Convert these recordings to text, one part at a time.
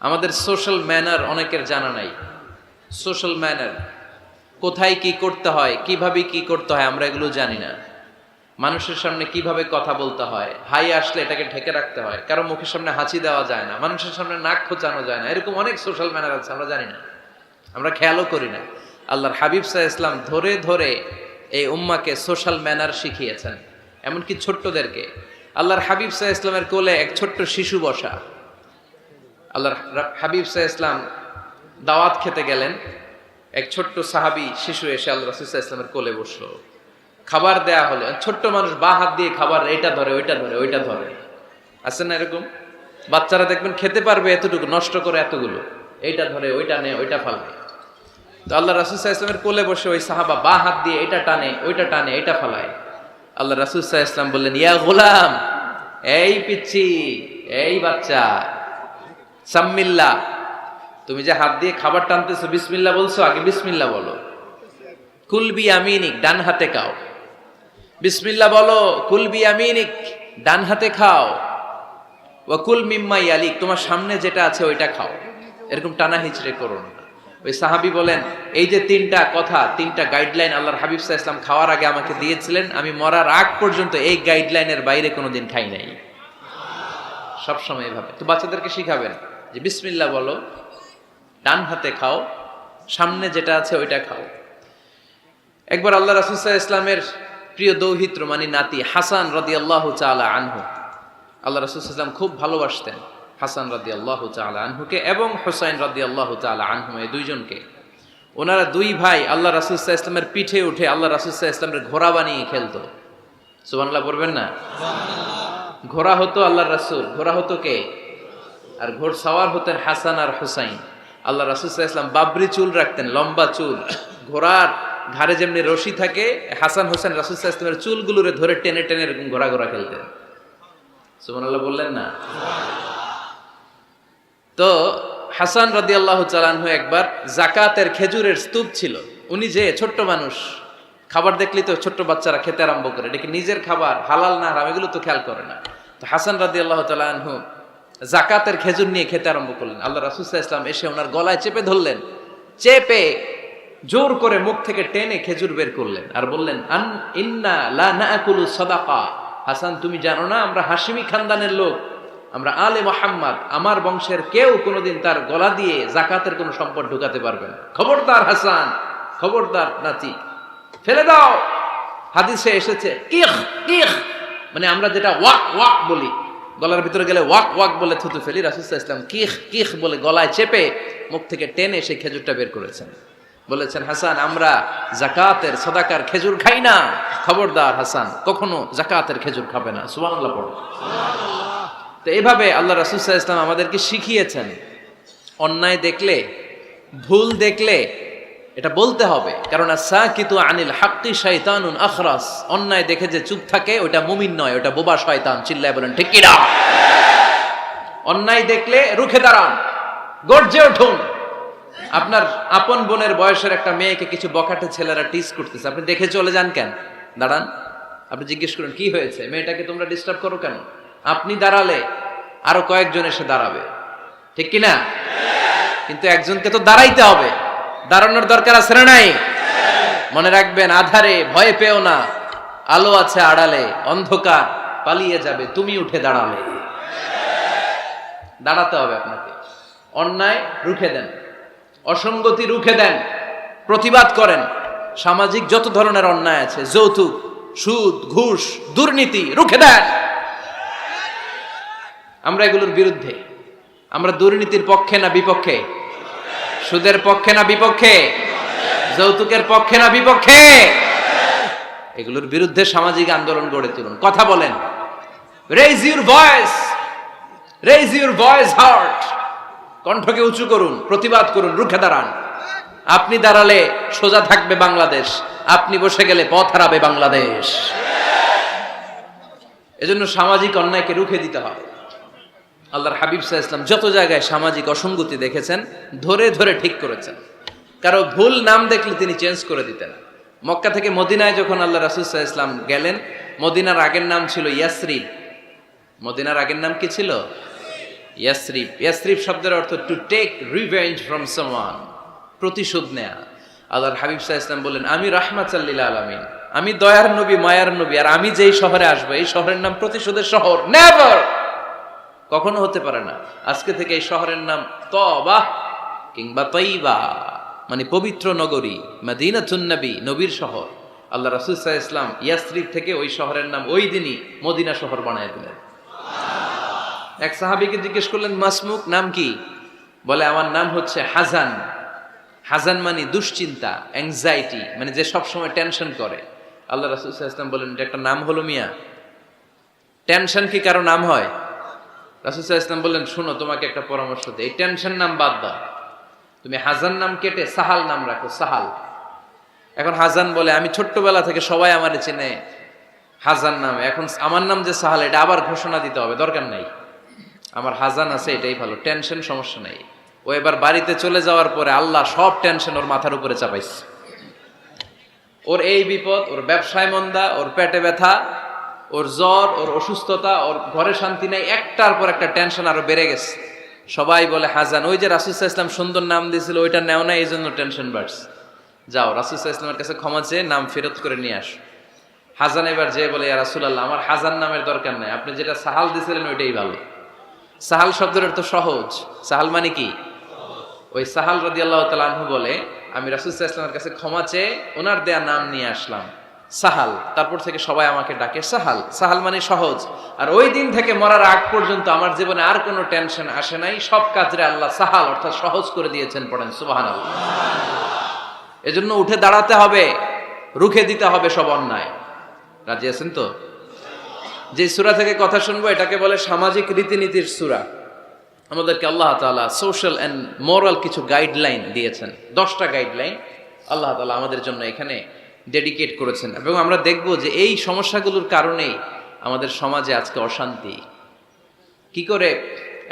আমাদের social manner অনেকের জানা নাই। সোশ্যাল ম্যানার, কোথায় কি করতে হয়, কিভাবে কি করতে হয়, আমরা এগুলো জানি না। মানুষের সামনে কিভাবে কথা বলতে হয়, হাই আসলে এটাকে ঢেকে রাখতে হয়, কারো মুখের সামনে হাঁচি দেওয়া যায় না, মানুষের সামনে নাক খোঁচানো যায় না, এরকম অনেক সোশ্যাল ম্যানার আছে, আমরা জানি না, আমরা খেয়ালও করি না। আল্লাহর হাবিব সাল্লাল্লাহু আলাইহি ওয়াসাল্লাম ধরে ধরে এই উম্মাকে সোশ্যাল ম্যানার শিখিয়েছেন, এমনকি ছোট্টদেরকে। আল্লাহর হাবিব সাল্লাল্লাহু আলাইহি ওয়াসাল্লামের কোলে এক ছোট্ট শিশু বসা। আল্লাহর হাবিব সাল্লাল্লাহু আলাইহি ওয়াসাল্লাম দাওয়াত খেতে গেলেন, এক ছোট্ট সাহাবী শিশু এসে আল্লাহ রাসূল সাল্লাল্লাহু আলাইহি ওয়াসাল্লামের কোলে বসলো। খাবার দেয়া হলো, ছোট্ট মানুষ বা হাত দিয়ে খাবার এইটা ধরে ওইটা ধরে ওইটা ধরে, আছে না এরকম? বাচ্চারা দেখবেন খেতে পারবে এতটুকু, নষ্ট করে এতগুলো, এইটা ধরে ওইটা নেয় ওইটা ফালায়। তো আল্লাহ রাসূল সাল্লাল্লাহু আলাইহি ওয়াসাল্লামের কোলে বসে ওই সাহাবা বা হাত দিয়ে এটা টানে ওইটা টানে এইটা ফালায়। আল্লাহ রাসূল সাল্লাল্লাহু আলাইহি ওয়াসাল্লাম বললেন, ইয়া গোলাম, এই পিচ্চি, এই বাচ্চা, সাম্মিল্লাহ, তুমি যে হাত দিয়ে খাবার টানতেছো বিসমিল্লাহ বলছো, আগে বিসমিল্লাহ বলো। কুলবি আমিনিক, ডান হাতে খাও, বিসমিল্লাহ বলো। কুলবি আমিনিক, ডান হাতে খাও। ওয়া কুল মিম্মা ইয়ালিক, তোমার সামনে যেটা আছে ওইটা খাও। এরকম টানা হিচড়ে করো না। ওই সাহাবী বলেন, এই যে তিনটা কথা, তিনটা গাইডলাইন আল্লাহর হাবিব সাল্লাল্লাহু আলাইহি ওয়াসাল্লাম খাওয়ার আগে আমাকে দিয়েছিলেন, আমি মরার আগ পর্যন্ত এই গাইডলাইনের বাইরে কোনোদিন খাই নাই, সবসময় এভাবে। তো বাচ্চাদেরকে শিখাবেন যে বিসমিল্লাহ বলো, ডান হাতে খাও, সামনে যেটা আছে ওইটা খাও। একবার আল্লাহ রাসূল সাল্লাল্লাহু আলাইহি ওয়াসাল্লামের প্রিয় দৌহিত্র মানে নাতি হাসান রাদিয়াল্লাহু তাআলা আনহু, আল্লাহ রাসূল সাল্লাল্লাহু আলাইহি ওয়াসাল্লাম খুব ভালোবাসতেন হাসান রাদিয়াল্লাহু তাআলা আনহুকে এবং হুসাইন রাদিয়াল্লাহু তাআলা আনহু, এই দুইজনকে। ওনারা দুই ভাই আল্লাহ রাসূল সাল্লাল্লাহু আলাইহি ওয়াসাল্লামের পিঠে উঠে আল্লাহ রাসূল সাল্লাল্লাহু আলাইহি ওয়াসাল্লামের ঘোড়া বানিয়ে খেলতো। সুবহানাল্লাহ বলবেন না? ঘোড়া হতো আল্লাহর রাসূল, ঘোড়া হতো কে? আর ঘোড়সাওয়ার হতেন হাসান আর হুসাইন। আল্লাহ রাসূল সাল্লাল্লাহু আলাইহি ওয়াসাল্লাম বাবরি চুল রাখতেন, লম্বা চুল, ঘোড়ার ঘাড়ে যেমনি রশি থাকে, হাসান হোসেন রাসূল সাল্লাল্লাহু আলাইহি ওয়াসাল্লামের চুলগুলোরে ধরে টেনে টেনে এরকম ঘোড়া ঘোড়া খেলতেন। সুবহানাল্লাহ বললেন না? তো হাসান রাদিয়াল্লাহু তাআলা আনহু একবার যাকাতের খেজুরের স্তূপ ছিল, উনি যে ছোট্ট মানুষ, খাবার দেখলেই তো ছোট্ট বাচ্চারা খেতে আরম্ভ করে, এটা কি নিজের খাবার, হালাল না হারাম এগুলো তো খেয়াল করে না। তো হাসান রাদিয়াল্লাহু তাআলা আনহু যাকাতের খেজুর নিয়ে খেতে আরম্ভ করলেন। আল্লাহ রাসূল সাল্লাল্লাহু আলাইহি ওয়াসাল্লাম এসে ওনার গলায় চেপে ধরলেন, চেপে জোর করে মুখ থেকে টেনে খেজুর বের করলেন আর বললেন, আন ইন্না লা নাকুলু সাদাকা, হাসান তুমি জানো না আমরা হাশিমি খানদানের লোক, আমরা আলে মুহাম্মদ, আমার বংশের কেউ কোনোদিন তার গলা দিয়ে যাকাতের কোনো সম্পদ ঢুকাতে পারবে না। খবরদার হাসান, খবরদার নাতি, ফেলে দাও। হাদিসে এসেছে কিখ কিখ, মানে আমরা যেটা ওয়াক ওয়াক বলি, গলার ভিতরে গেলে ওয়াক ওয়াক বলে থুতু ফেলি, রাসূল সাল্লাল্লাহু আলাইহি ওয়াসাল্লাম কিখ কিখ বলে গলায় চেপে মুখ থেকে টেনে সেই খেজুরটা বের করেছেন। বলেছেন, হাসান আমরা যাকাতের সাদাকার খেজুর খাই না, খবরদার হাসান কখনো যাকাতের খেজুর খাবে না। সুবহানাল্লাহ পড়ো। তো এইভাবে আল্লাহ রাসূল সাল্লাল্লাহু আলাইহি ওয়াসাল্লাম আমাদেরকে শিখিয়েছেন, অন্যায় দেখলে, ভুল দেখলে এটা বলতে হবে, কারণ আস-সাকিতু আনিল হাক্কি শাইতানুন আখরাস, অন্যায় দেখে যে চুপ থাকে ওটা মুমিন নয়, ওটা বোবা শয়তান। চিল্লায় বলেন ঠিক কি না? অন্যায় দেখলে রুখে দাঁড়ান, গর্জে উঠুন। আপনার আপন বোনের বয়সের একটা মেয়েকে কিছু বখাটে ছেলেরা টিজ করতেছে, আপনি দেখে চলে যান কেন? দাঁড়ান, আপনি জিজ্ঞেস করুন কি হয়েছে, মেয়েটাকে তোমরা ডিস্টার্ব করো কেন? আপনি দাঁড়ালে আরো কয়েকজন এসে দাঁড়াবে, ঠিক কি না? কিন্তু একজনকে তো দাঁড়াইতে হবে, দাঁড়ানোর দরকার আছে না নাই? মনে রাখবেন, আধারে ভয় পেও না, আলো আছে আড়ালে, অন্ধকার পালিয়ে যাবে তুমি উঠে দাঁড়ালে। দাঁড়াতে হবে আপনাকে। অন্যায় রুখে দেন, অসঙ্গতি রুখে দেন, প্রতিবাদ করেন। সামাজিক যত ধরনের অন্যায় আছে, যৌতুক, সুদ, ঘুষ, দুর্নীতি, রুখে দেন। আমরা এগুলোর বিরুদ্ধে। আমরা দুর্নীতির পক্ষে না বিপক্ষে? সুদের পক্ষে না বিপক্ষে? যৌতুকের পক্ষে না বিপক্ষে? এগুলোর বিরুদ্ধে সামাজিক আন্দোলন গড়ে তুলুন, কথা বলেন। Raise your voice, raise your voice heart, কণ্ঠকে উঁচু করুন, প্রতিবাদ করুন, রুখে দাঁড়ান। আপনি দাঁড়ালে সোজা থাকবে বাংলাদেশ, আপনি বসে গেলে পথ হারাবে বাংলাদেশ। এজন্য সামাজিক অন্যায়কে রুখে দিতে হবে। আল্লাহর হাবিব সাল্লাল্লাহু আলাইহি ওয়াসাল্লাম যত জায়গায় সামাজিক অসঙ্গতি দেখেছেন ধরে ধরে ঠিক করেছেন। কারো ভুল নাম দেখলে তিনি চেঞ্জ করে দিতেন। মক্কা থেকে মদিনায় যখন আল্লাহ রাসূল সাল্লাল্লাহু আলাইহি ওয়াসাল্লাম গেলেন, মদিনার আগের নাম ছিল ইয়াসরিব। মদিনার আগের নাম কি ছিল? ইয়াসরিব, ইয়াসরিব শব্দের অর্থ to take revenge from someone, প্রতিশোধ নেয়া। আল্লাহর হাবিব সাল্লাল্লাহু আলাইহি ওয়াসাল্লাম বললেন, আমি রাহমাতাল লিল আলামিন, আমি দয়ার নবী, মায়ার নবী, আর আমি যেই শহরে আসবো এই শহরের নাম প্রতিশোধের শহর। নেভার, কখনো হতে পারে না। আজকে থেকে এই শহরের নাম তবা কিংবা তৈবা, মানে পবিত্র নগরী, মদিনাতুন নবী, নবীর শহর। আল্লাহ রাসূল সাল্লাল্লাহু আলাইহি ওয়াসাল্লাম ইয়াসরিব থেকে ওই শহরের নাম ওই দিনই মদিনা শহর বানায় দিলেন। এক সাহাবীকে জিজ্ঞেস করলেন, মাসমুক, নাম কি? বলে, আমার নাম হচ্ছে হাজান। হাজান মানে দুশ্চিন্তা, অ্যাংজাইটি, মানে যে সব সময় টেনশন করে। আল্লাহ রাসূল সাল্লাল্লাহু আলাইহি ওয়াসাল্লাম বলেন, এটা একটা নাম হলো মিয়া? টেনশন কি কারো নাম হয়? রাসূল সাল্লাল্লাহু আলাইহি ওয়াসাল্লাম বললেন, শোনো, তোমাকে একটা পরামর্শ দেই, এই টেনশন নাম বাদ দাও, তুমি হাজান নাম কেটে সাহাল নাম রাখো, সাহাল। এখন হাজান বলে, আমি ছোট্টবেলা থেকে সবাই আমারে চেনে হাজান নামে, এখন আমার নাম যে সাহাল, এটা আবার ঘোষণা দিতে হবে, দরকার নাই, আমার হাজান আছে, এটাই ভালো, টেনশন, সমস্যা নাই। ও এবার বাড়িতে চলে যাওয়ার পরে আল্লাহ সব টেনশন ওর মাথার উপরে চাপাইছে। ওর এই বিপদ, ওর ব্যবসায় মন্দা, ওর পেটে ব্যথা, ওর জ্বর, ওর অসুস্থতা, ওর ঘরে শান্তি নাই, একটার পর একটা টেনশন আরো বেড়ে গেছে। সবাই বলে হাজান, ওই যে রাসূল সাল্লাল্লাহু আলাইহি ওয়াসাল্লাম সুন্দর নাম দিয়েছিল ওইটা নেও না, এই জন্য টেনশন বাড়ছে। যাও রাসূল সাল্লাল্লাহু আলাইহি ওয়াসাল্লামের কাছে ক্ষমা চেয়ে নাম ফেরত করে নিয়ে আসো। হাজান এবার যে বলে, ইয়া রাসূলুল্লাহ, আমার হাজান নামের দরকার নাই, আপনি যেটা সাহাল দিয়েছিলেন ওইটাই ভালো। সাহাল শব্দের অর্থ সহজ। সাহাল মানে কি? ওই সাহাল রাদিয়াল্লাহু তাআলা আনহু বলে, আমি রাসূল সাল্লাল্লাহু আলাইহি ওয়াসাল্লামের কাছে ক্ষমা চেয়ে ওনার দেয়া নাম নিয়ে আসলাম, সাহাল। তারপর থেকে সবাই আমাকে ডাকে সাহাল। সাহাল মানে সহজ। আর ওই দিন থেকে মরার আগ পর্যন্ত আমার জীবনে আর কোনো টেনশন আসে নাই, সব কাজরে আল্লাহ সাহাল অর্থাৎ সহজ করে দিয়েছেন। পড়েন সুবহানাল্লাহ। এজন্য উঠে দাঁড়াতে হবে, রুখে দিতে হবে সব অন্যায়। রাজি আছেন তো? যে সূরা থেকে কথা শুনবো এটাকে বলে সামাজিক রীতিনীতির সূরা। আমাদেরকে আল্লাহ তাআলা সোশ্যাল এন্ড মোরাল কিছু গাইডলাইন দিয়েছেন, 10টা গাইডলাইন আল্লাহ তাআলা আমাদের জন্য এখানে ডেডিকেট করেছেন। এবং আমরা দেখব যে এই সমস্যাগুলোর কারণেই আমাদের সমাজে আজকে অশান্তি। কি করে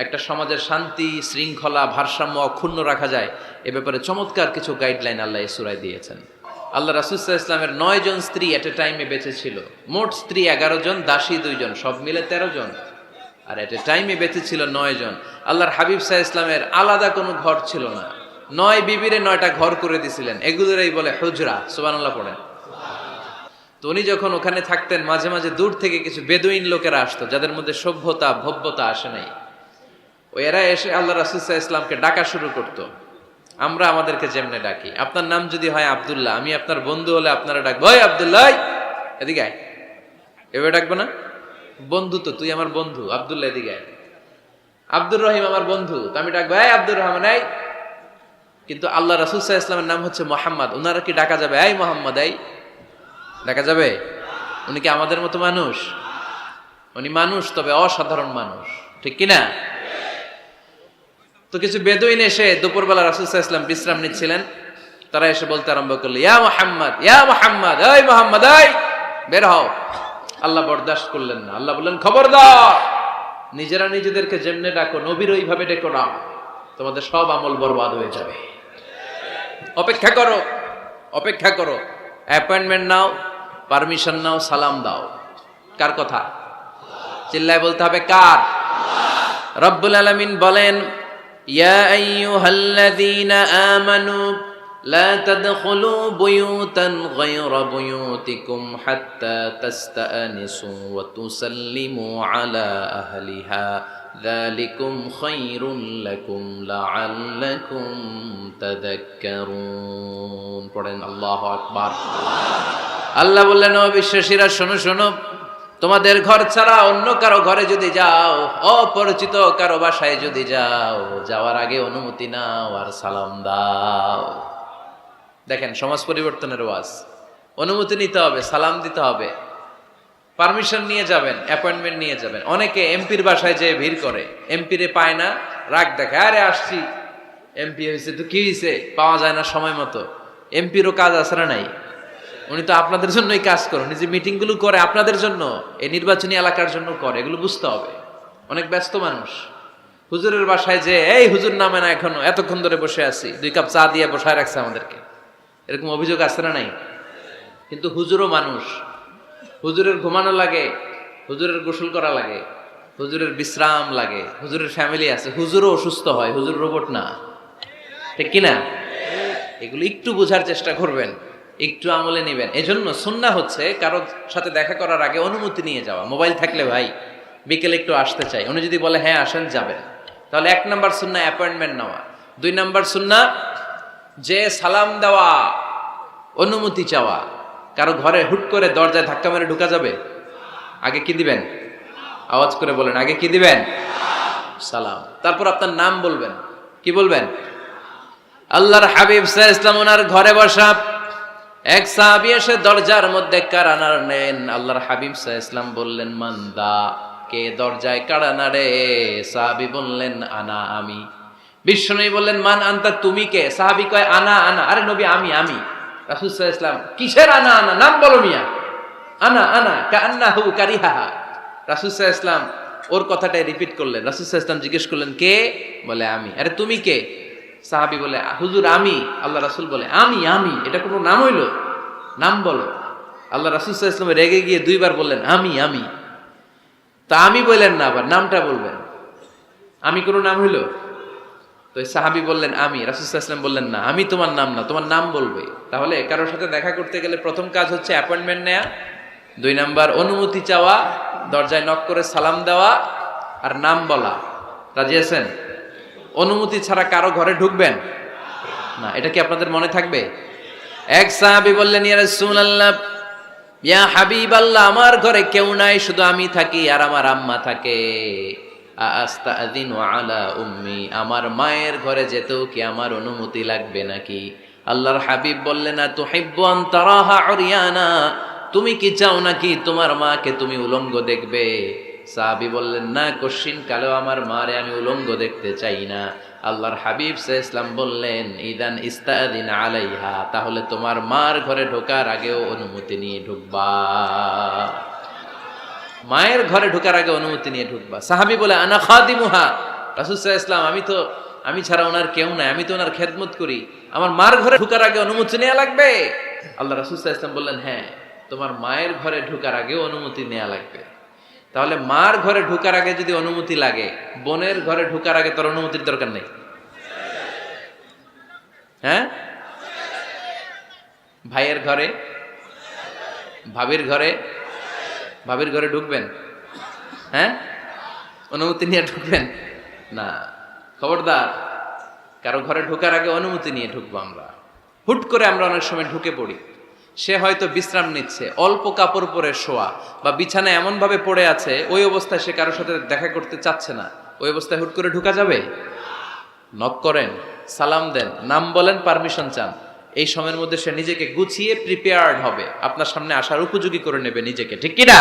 একটা সমাজের শান্তি, শৃঙ্খলা, ভারসাম্য অক্ষুণ্ণ রাখা যায়, এ ব্যাপারে চমৎকার কিছু গাইডলাইন আল্লাহ এই সূরায় দিয়েছেন। আল্লাহ রাসূল সাল্লাল্লাহু আলাইহি ওয়াসাল্লামের 9 জন স্ত্রী এট এ টাইমে বেঁচে ছিল। মোট স্ত্রী 11 জন, দাসী 2 জন, সব মিলে 13 জন। আর এট এ টাইমে বেঁচে ছিল 9 জন। আল্লাহর হাবিব সাল্লাল্লাহু আলাইহি ওয়াসাল্লামের আলাদা কোনো ঘর ছিল না। 9 বিবিরে 9টা ঘর করে দিয়েছিলেন, এগুলোরই বলে হুজরা। সুবহানাল্লাহ পড়েন। তো উনি যখন ওখানে থাকতেন, মাঝে মাঝে দূর থেকে কিছু বেদুইন লোকেরা আসতো, যাদের মধ্যে সভ্যতা, ভব্যতা আসে নাই। এরা এসে আল্লাহ রাসূল সাল্লাল্লাহু আলাইহি ওয়াসাল্লামকে ডাকা শুরু করতো। আমরা আমাদেরকে যেমনে ডাকি, আপনার নাম যদি হয় আব্দুল্লাহ, আমি আপনার বন্ধু হলে আপনারা ডাকবো, ওই আব্দুল্লাহ এদিকে আয়। এভাবে ডাকবো না? বন্ধু তো, তুই আমার বন্ধু, আব্দুল্লাহ এদিকে আয়। আব্দুর রহিম আমার বন্ধু, তো আমি ডাকবো, এই আব্দুর রহমান এই। কিন্তু আল্লাহ রাসূল সাল্লাল্লাহু আলাইহি ওয়াসাল্লামের নাম হচ্ছে মুহাম্মদ, ওনারা কি ডাকা যাবে এই মুহাম্মদ এই? ডাকা যাবে? উনি কি আমাদের মতো মানুষ? উনি মানুষ, তবে অসাধারণ মানুষ, ঠিক কিনা? তো কিছু বেদুইন এসে দুপুরবেলা রাসূল সাল্লাল্লাহু আলাইহি ওয়াসাল্লাম বিশ্রাম নিচ্ছিলেন, তারা এসে বলতে আরম্ভ করলো, ইয়া মুহাম্মদ, ইয়া মুহাম্মদ, এই মুহাম্মদ এই, বের হও। আল্লাহ বরদাস্ত করলেন না। আল্লাহ বললেন, খবরদার, নিজেরা নিজেদেরকে যেমনে ডাকো নবীর ওইভাবে ডেকো না, তোমাদের সব আমল বরবাদ হয়ে যাবে। অপেক্ষা করো, অপেক্ষা করো, অ্যাপয়েন্টমেন্ট নাও, পারমিশন নাও, সালাম দাও। কার কথা? চিল্লায় বলতে হবে কার? রব্বুল আলামিন বলেন, ইয়া আইয়ুহাল্লাযীনা আমানু লা তাদখুলু বুয়ুতান গায়রা বুয়ুতিকুম হাত্তা তাস্তানিসু ওয়া তুসাল্লিমু আলা আহলিহা যালিকুম খায়রুল লাকুম লাআল্লাকুম তাযাক্কারুন। পড়েন আল্লাহু আকবার। আল্লাহ বললেন, ও বিশ্বাসীরা শোনো শোনো, তোমাদের ঘর ছাড়া অন্য কারো ঘরে যদি যাও, অপরিচিত কারো বাসায় যদি যাও, যাওয়ার আগে অনুমতি নাও আর সালাম দাও। দেখেন সমাজ পরিবর্তনের ওয়াজ। অনুমতি নিতে হবে, সালাম দিতে হবে, পারমিশন নিয়ে যাবেন, অ্যাপয়েন্টমেন্ট নিয়ে যাবেন। অনেকে এমপির বাসায় যেয়ে ভিড় করে, এমপিরে পায় না, রাগ দেখে, আরে আসছি, এমপি হয়েছে তো কি হয়েছে, পাওয়া যায় না সময় মতো। এমপিরও কাজ আছে না নাই? উনি তো আপনাদের জন্যই কাজ করেন, উনি যে মিটিংগুলো করে আপনাদের জন্য, এই নির্বাচনী এলাকার জন্য করে, এগুলো বুঝতে হবে। অনেক ব্যস্ত মানুষ। হুজুরের বাসায় যে, এই হুজুর নামে না এখনো, এতক্ষণ ধরে বসে আছি, 2 কাপ চা দিয়ে বসায় রাখছে আমাদেরকে, এরকম অভিযোগ আছে না নাই? কিন্তু হুজুরও মানুষ, হুজুরের ঘুমানো লাগে, হুজুরের গোসল করা লাগে, হুজুরের বিশ্রাম লাগে, হুজুরের ফ্যামিলি আছে, হুজুরও অসুস্থ হয়, হুজুর রোবট না, ঠিক কিনা? এগুলো একটু বোঝার চেষ্টা করবেন, একটু আমলে নেবেন। এজন্য সুন্নাহ হচ্ছে কারো সাথে দেখা করার আগে অনুমতি নিয়ে যাওয়া। মোবাইল থাকলে ভাই বিকেলে একটু আসতে চাই, উনি যদি বলে হ্যাঁ আসেন, যাবেন, তাহলে 1 নাম্বার সুন্নাহ অ্যাপয়েন্টমেন্ট নেওয়া। 2 নাম্বার সুন্নাহ যে সালাম দেওয়া, অনুমতি চাওয়া। কারো ঘরে হুট করে দরজায় ধাক্কা মেরে ঢুকা যাবে? আগে কি দিবেন? আওয়াজ করে বলেন, আগে কি দিবেন? সালাম। তারপর আপনার নাম বলবেন। কি বলবেন? আল্লাহর হাবিব সাল্লাল্লাহু আলাইহি ওয়াসাল্লাম ওনার ঘরে বসা, এক সাহাবী এসে দরজার মধ্যে কাড়া নাড়লেন। আল্লাহর হাবিব সাল্লাল্লাহু আলাইহি ওয়াসাল্লাম বললেন, মান্দা, কে দরজায় কাড়া নাড়ে? সাহাবী বললেন, আনা, আমি। বিশ্বনবী বললেন, মান আনতা, তুমি কে? সাহাবী কয়, আনা আনা। আরে নবী, আমি। রাসূল সাল্লাল্লাহু আলাইহি ওয়াসাল্লাম, কিসের আনা আনা? নাম বলো মিয়া। আনা আনা কান্নাহু কারিহাহা। রাসূল সাল্লাল্লাহু আলাইহি ওয়াসাল্লাম ওর কথাটাই রিপিট করলেন। রাসূল সাল্লাল্লাহু আলাইহি ওয়াসাল্লাম জিজ্ঞেস করলেন, কে? বলে, আমি। আরে তুমি কে? সাহাবী বলে, হুজুর আমি। আল্লাহ রাসূল বলে, আমি। এটা কোনো নাম হইল? নাম বলো। আল্লাহ রাসূল সাল্লাল্লাহু আলাইহি ওয়াসাল্লাম রেগে গিয়ে 2 বার বললেন, আমি। তা আমি বললেন না, আবার নামটা বলবেন। আমি কোনো নাম হইল? তো সাহাবী বললেন, আমি। রাসূল সাল্লাল্লাহু আলাইহি ওয়াসাল্লাম বললেন, না, আমি তোমার নাম না, তোমার নাম বলবে। তাহলে কারোর সাথে দেখা করতে গেলে প্রথম কাজ হচ্ছে অ্যাপয়েন্টমেন্ট নেওয়া, 2 নাম্বার অনুমতি চাওয়া, দরজায় নক করে সালাম দেওয়া, আর নাম বলা। রাজি আছেন? অনুমতি ছাড়া কারো ঘরে ঢুকবেন না। এটা কি আপনাদের মনে থাকবে? এক সাহাবী বললেন, ইয়া রাসূলুল্লাহ, ইয়া হাবিবাল্লাহ, আমার ঘরে কেউ নাই, শুধু আমি থাকি আর আমার আম্মা থাকে। আস্তাযিনু আলা উম্মি, আমার মায়ের ঘরে যেতেও কি আমার অনুমতি লাগবে নাকি? আল্লাহর হাবিব বললেন, তুহিব্বু আন তারাহা উরিয়ানা, তুমি কি চাও নাকি তোমার মাকে তুমি উলঙ্গ দেখবে? সাহাবী বললেন, না, কশিন কালেও আমার মারে আমি উলঙ্গ দেখতে চাই না। আল্লাহর হাবিব সাল্লাল্লাহু আলাইহি ওয়াসাল্লাম বললেন, ইদান ইস্তাযিন আলাইহা, তাহলে তোমার মার ঘরে ঢোকার আগেও অনুমতি নিয়ে ঢুকবা। মায়ের ঘরে ঢোকার আগে অনুমতি নিয়ে ঢুকবা। সাহাবী বলে, আনা খাদিমুহা, রাসূল সাল্লাল্লাহু আলাইহি ওয়াসাল্লাম, আমি ছাড়া ওনার কেউ নাই, আমি তো ওনার খেদমত করি, আমার মার ঘরে ঢোকার আগে অনুমতি নেওয়া লাগবে? আল্লাহ রাসূল সাল্লাল্লাহু আলাইহি ওয়াসাল্লাম বললেন, হ্যাঁ, তোমার মায়ের ঘরে ঢোকার আগেও অনুমতি নেওয়া লাগবে। তাহলে মার ঘরে ঢোকার আগে যদি অনুমতি লাগে, বোনের ঘরে ঢোকার আগে তোর অনুমতির দরকার নেই? হ্যাঁ? ভাইয়ের ঘরে, ভাবির ঘরে ঢুকবেন? হ্যাঁ? অনুমতি নিয়ে ঢুকবেন না। খবরদার, কারো ঘরে ঢোকার আগে অনুমতি নিয়ে ঢুকবো আমরা। হুট করে আমরা অনেক সময় ঢুকে পড়ি। সে হয়তো বিশ্রাম নিচ্ছে, অল্প কাপড় পরে শোয়া, বা বিছানায় এমন ভাবে পড়ে আছে, ওই অবস্থায় সে কারোর সাথে দেখা করতে চাচ্ছে না। ওই অবস্থায় হুট করে ঢুকা যাবে? নক করেন, সালাম দেন, নাম বলেন, পারমিশন চান। এই সময়ের মধ্যে সে নিজেকে গুছিয়ে প্রিপেয়ার্ড হবে, আপনার সামনে আসার উপযোগী করে নেবে নিজেকে, ঠিক কিনা?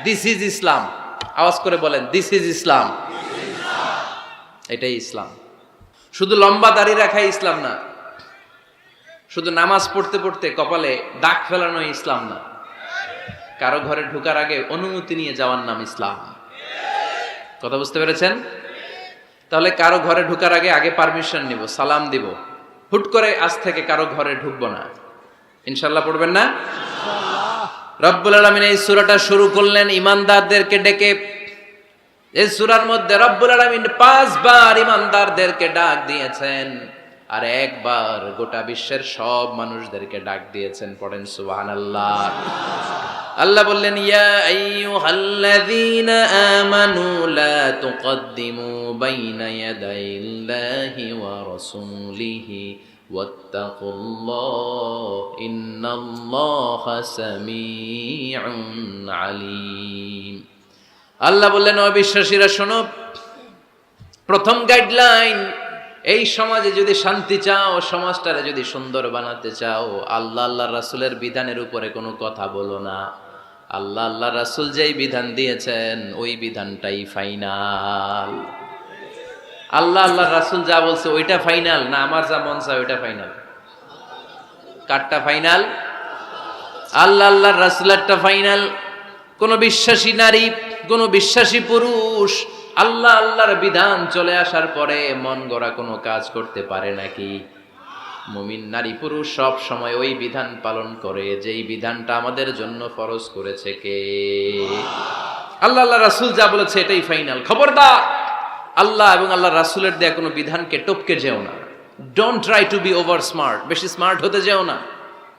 দিস ইজ ইসলাম। আওয়াজ করে বলেন, দিস ইজ ইসলাম। এটাই ইসলাম। শুধু লম্বা দাড়ি রাখাই ইসলাম না, শুধু নামাজ পড়তে পড়তে কপালে দাগ ফেলানো ইসলাম না। কারো ঘরে ঢোকার আগে অনুমতি নিয়ে যাওয়ার নাম ইসলাম। কথা বুঝতে পেরেছেন? তাহলে কারো ঘরে ঢোকার আগে পারমিশন নিব, সালাম দিব। হুট করে আজ থেকে কারো ঘরে ঢুকবো না। ইনশাআল্লাহ পড়বেন না? রব্বুল আলামিন এই সূরাটা শুরু করলেন ঈমানদারদেরকে ডেকে। এই সূরার মধ্যে রব্বুল আলামিন 5 বার ঈমানদারদেরকে ডাক দিয়েছেন, আর একবার গোটা বিশ্বের সব মানুষদেরকে ডাক দিয়েছেন। পড়েন সুবহানাল্লাহ। আল্লাহ বললেন, ইয়া আইয়ুহাল্লাযীনা আমানু লা তুকদ্দিমু বাইনা ইয়াদাইল্লাহি ওয়া রাসূলিহি ওয়াত্তাকুল্লাহ ইন্নাল্লাহা সামিউন আলীম। আল্লাহ বললেন, ও বিশ্বাসীরা শোনো, প্রথম গাইডলাইন, এই সমাজে যদি শান্তি চাও, সমাজটারে যদি সুন্দর বানাতে চাও, আল্লাহ রাসূলের বিধানের উপরে কোনো কথা বলো না। আল্লাহ রাসূল যেই বিধান দিয়েছেন ওই বিধানটাই ফাইনাল। আল্লাহ রাসূল যা বলছে ওইটা ফাইনাল না, আমার যা মন চায় ওইটা ফাইনাল? কারটা ফাইনাল? আল্লাহ রাসূলেরটা ফাইনাল। কোন বিশ্বাসী নারী, কোন বিশ্বাসী পুরুষ আল্লাহর বিধান চলে আসার পরে মন গড়া কোনো কাজ করতে পারে নাকি? মুমিন নারী পুরুষ সব সময় ওই বিধান পালন করে যেই বিধানটা আমাদের জন্য ফরজ করেছে কে? আল্লাহ আল্লাহ রাসূল যা বলেছে এটাই ফাইনাল। খবরদার, আল্লাহ এবং আল্লাহ রাসূলের দেয়া কোনো বিধানকে টপকে যেও না। Don't try to be over smart, বেশি স্মার্ট হতে যেও না।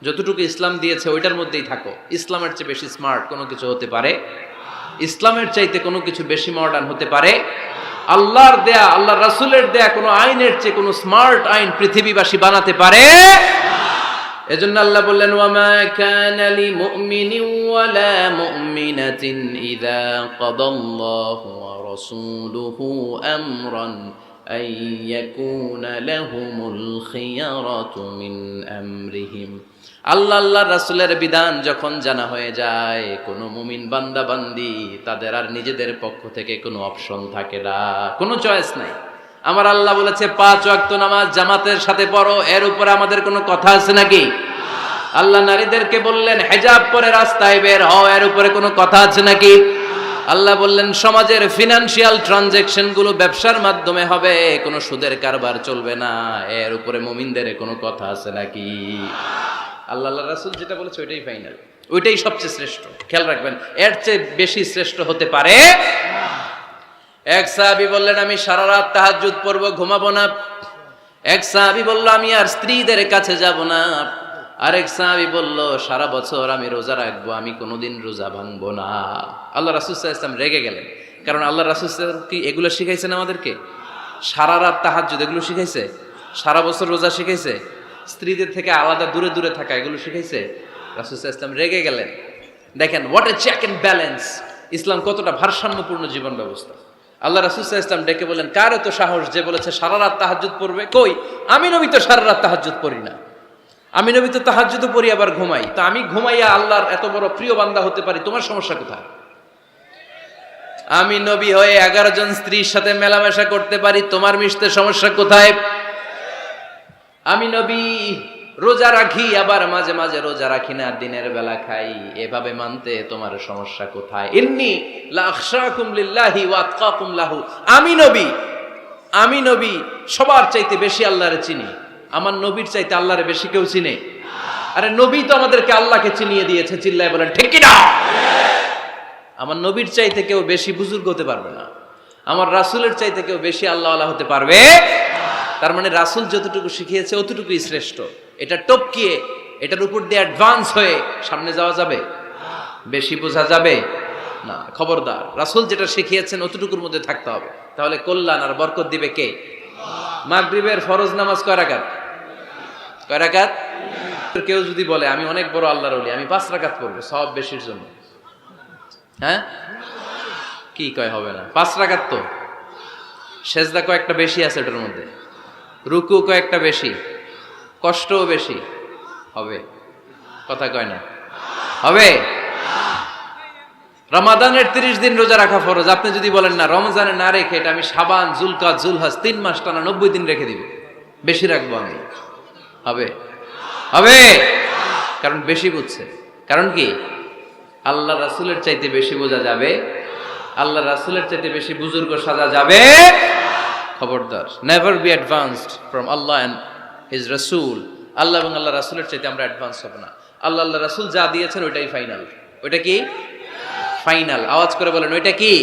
যতটুকু ইসলাম দিয়েছে ওইটার মধ্যেই থাকো। ইসলামের চেয়ে বেশি স্মার্ট কোনো কিছু হতে পারে? ইসলামের চাইতে কোনো কিছু বেশি মডার্ন হতে পারে? আল্লাহর দেয়া, আল্লাহ রাসূলের দেয়া কোনো আইনের চেয়ে কোনো স্মার্ট আইন পৃথিবীবাসী বানাতে পারে? এজন্য আল্লাহ বললেন, ওয়ামা কানা লিমুমিনিন ওয়ালা মুমিনাতিন ইযা কাদাল্লাহু ওয়া রাসূলুহু আমরান আন ইয়াকুনা লাহুমুল খিয়ারাতু মিন আমরিহিম। আল্লাহ আল্লাহর রাসূলের বিধান যখন জানা হয়ে যায়, কোনো মুমিন বান্দা বান্দি তাদের আর নিজেদের পক্ষ থেকে কোনো অপশন থাকে না, কোনো চয়েস নাই। আমার আল্লাহ বলেছে 5 ওয়াক্ত নামাজ জামাতের সাথে পড়ো, এর উপরে আমাদের কোনো কথা আছে নাকি? আল্লাহ নারীদেরকে বললেন হিজাব পরে রাস্তায় বের হও, এর উপরে কোনো কথা আছে নাকি? আল্লাহ বললেন সমাজের ফিনান্সিয়াল ট্রানজাকশন গুলো ব্যবসার মাধ্যমে হবে, কোনো সুদের কারবার চলবে না, এর উপরে মুমিনদের কোনো কথা আছে নাকি? আল্লাহ আল্লাহ রাসূল যেটা বলেছে ওইটাই ফাইনাল, ওইটাই সবচেয়ে শ্রেষ্ঠ। খেয়াল রাখবেন, এর চেয়ে বেশি শ্রেষ্ঠ হতে পারে? এক সাহাবী বললেন আমি সারা রাত তাহাজ্জুদ পড়বো, ঘুমাবো না। এক সাহাবী বলল আমি আর স্ত্রীদের কাছে যাব না। আরেক সাহাবী বলল সারা বছর আমি রোজা রাখবো, আমি কোনোদিন রোজা ভাঙবো না। আল্লাহ রাসূল সাল্লাল্লাহু আলাইহি ওয়াসাল্লাম রেগে গেলেন, কারণ আল্লাহ রাসূল সাল্লাল্লাহু আলাইহি ওয়াসাল্লাম কি এগুলো শিখাইছেন আমাদেরকে? সারা রাত তাহাজ্জুদ এগুলো শিখাইছে? সারা বছর রোজা শিখাইছে? স্ত্রীদের থেকে আলাদা দূরে দূরে থাকা এগুলো শিখাইছে? রাসূল সাল্লাল্লাহু আলাইহি ওয়াসাল্লাম রেগে গেলেন। দেখেন what a check and balance, Islam কতটা ভারসাম্যপূর্ণ জীবন ব্যবস্থা। আল্লাহ রাসূল সাল্লাল্লাহু আলাইহি ওয়াসাল্লাম ডেকে বলেন, কার এত সাহস যে বলেছে সারা রাত তাহাজ্জুদ পড়বে? কই, আমি নবী তো সারা রাত তাহাজ্জুদ পড়ি না, আমি নবী তো তাহাজ্জুদও পড়ি আবার ঘুমাই, তো আমি ঘুমাইয়া আল্লাহর এত বড় প্রিয় বান্দা হতে পারি, তোমার সমস্যা কোথায়? আমি নবী হয়ে 11 জন স্ত্রীর সাথে মেলামেশা করতে পারি, তোমার মিশতে সমস্যা কোথায়? আমি নবী রোজা রাখি, আবার মাঝে মাঝে রোজা রাখি না, দিনের বেলা খাই, এভাবে মানতে তোমার সমস্যা কোথায়? ইন্নী লা আখশাকুম লিল্লাহি ওয়া আতকাকুম লাহু, আমি নবী সবার চাইতে বেশি আল্লাহরে চিনি, আমার নবীর চাইতে আল্লাহরে বেশি কেউ চিনে? আরে নবী তো আমাদেরকে আল্লাহকে চিনিয়ে দিয়েছে, চিল্লায় বলেন ঠিক কি না? আমার নবীর চাইতে কেউ বেশি বুজুর্গ হতে পারবে না, আমার রাসূলের চাইতে কেউ বেশি আল্লাহওয়ালা হতে পারবে? তার মানে রাসূল যতটুকু শিখিয়েছে অতটুকুই শ্রেষ্ঠ। এটা টপকিয়ে এটার উপর দিয়ে অ্যাডভান্স হয়ে সামনে যাওয়া যাবে? বেশি বোঝা যাবে না। খবরদার, রাসূল যেটা শিখিয়েছেন অতটুকুর মধ্যে থাকতে হবে, তাহলে কল্যাণ আর বরকত দিবে কে? মাগরিবের ফরজ নামাজ কয় রাকাত? কয় রাকাত? কেউ যদি বলে আমি অনেক বড় আল্লাহর ওলি, আমি 5 রাকাত পড়বো সওয়াব বেশির জন্য, হ্যাঁ কি কয় হবে না? 5 রাকাত তো, সেজদা কয়েকটা বেশি আছে এটার মধ্যে, রুকু কয়েকটা বেশি, কষ্টও বেশি, হবে? কথা কয় না, হবে? রমাদানের 30 দিন রোজা রাখা ফরজ, আপনি যদি বলেন না রমজানে না রেখে এটা আমি শাবান, জুলকাদ, জুলহাজ 3 মাস টানা 90 দিন রেখে দিব, বেশি রাখবো আমি, হবে? হবে? কারণ বেশি বুঝছে। কারণ কি? আল্লাহ রাসূলের চাইতে বেশি বোঝা যাবে, আল্লাহ রাসূলের চাইতে বেশি বুজুর্গ সাজা যাবে। খবরদার, never be advanced from Allah and his রাসূল। আল্লাহ এবং আল্লাহ রাসূলের চাইতে আমরা অ্যাডভান্স হব না। আল্লাহ আল্লাহ রাসূল যা দিয়েছেন ওইটাই ফাইনাল। ওইটা কি ফাইনাল? আওয়াজ করে বলেন ওইটা কি?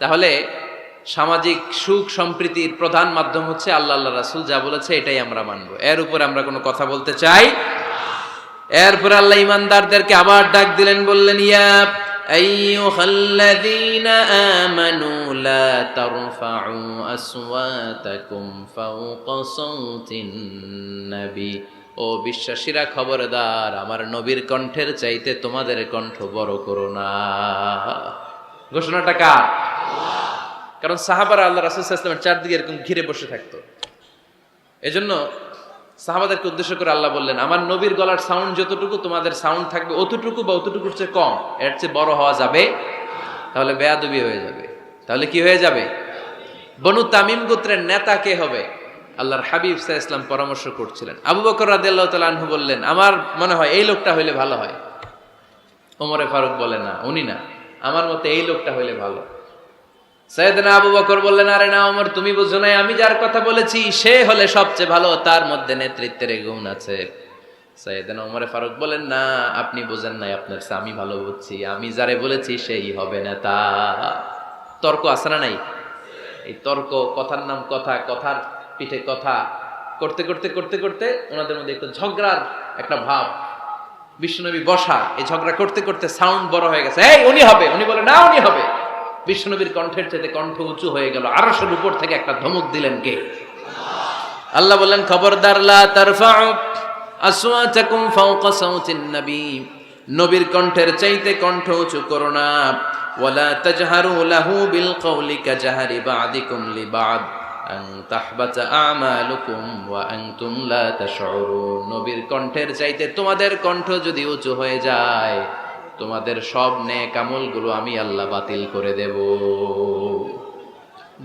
তাহলে সামাজিক সুখ সম্প্রীতির প্রধান মাধ্যম হচ্ছে আল্লাহ আল্লাহ রাসূল যা বলেছে এটাই আমরা মানব, এর উপর আমরা কোনো কথা বলতে চাই? এরপর আল্লাহ ঈমানদারদেরকে আবার ডাক দিলেন, বললেন ইয়া আইয়ুহাল্লাযীনা আমানু লা তারফাউ আসওয়াতাকুম ফাওকা সাওতিন নবী, ও বিশ্বাসীরা খবরদার, আমার নবীর কণ্ঠের চাইতে তোমাদের কণ্ঠ বড় করো না। ঘোষণাটা কার? কারণ সাহাবারা আল্লাহ রাসূল সাল্লাল্লাহু আলাইহি ওয়াসাল্লামের চারদিকে এরকম ঘিরে বসে থাকতো, এজন্য সাহাবাদেরকে উদ্দেশ্য করে আল্লাহ বললেন আমার নবীর গলার সাউন্ড যতটুকু তোমাদের সাউন্ড থাকবে অতটুকু বা অতটুকুর চেয়ে কম, এর চেয়ে বড় হওয়া যাবে? তাহলে বেয়াদবি হয়ে যাবে। তাহলে কি হয়ে যাবে? বনু তামিম গোত্রের নেতা কে হবে? আল্লাহর হাবিব সাল্লাল্লাহু আলাইহি ওয়াসাল্লাম পরামর্শ করছিলেন। আবু বকর রাদিয়াল্লাহু তাআলা আনহু বললেন আমার মনে হয় এই লোকটা হইলে ভালো হয়। ওমরে ফারুক বলেন না, উনি না, আমার মতে এই লোকটা হইলে ভালো। সাইয়েদনা আবু বকর বললেন আরে না ওমর, তুমি বুঝো না, আমি যার কথা বলেছি সে হলে সবচেয়ে ভালো, তার মধ্যে নেতৃত্বের গুণ আছে। সাইয়েদনা ওমর ফারুক বলেন, না আপনি বোঝেন নাই, আপনার চেয়ে আমি ভালো বুঝছি, আমি যারে বলেছি সেই হবে নেতা। তর্ক আছে না নাই? এই তর্ক, কথার নাম কথা, কথার পিঠে কথা করতে করতে করতে করতে ওনাদের মধ্যে একটু ঝগড়ার একটা ভাব। বিশ্বনবী বসা, এই ঝগড়া করতে করতে সাউন্ড বড় হয়ে গেছে, এই উনি হবে, উনি বলে না উনি হবে। বিশ্বনবীর কণ্ঠের চাইতে কণ্ঠ উঁচু হয়ে গেল, আরশের উপর থেকে একটা ধমক দিলেন কে? আল্লাহ বললেন, খবরদার লা তারফাউ আসওয়াতাকুম ফাওকা সাউতিন নবী, নবীর কণ্ঠের চাইতে কণ্ঠ উঁচু করো না। ওয়ালা তাজহারু লাহু বিল কওলি কাজহারি বা'দিকুম লিবা'দ আন তাহবাতা আমালুকুম ওয়া আনতুম লা তাশউরুন। নবীর কণ্ঠের চাইতে তোমাদের কণ্ঠ যদি উঁচু হয়ে যায়, তোমাদের সব নেক আমলগুলো আমি আল্লাহ বাতিল করে দেব।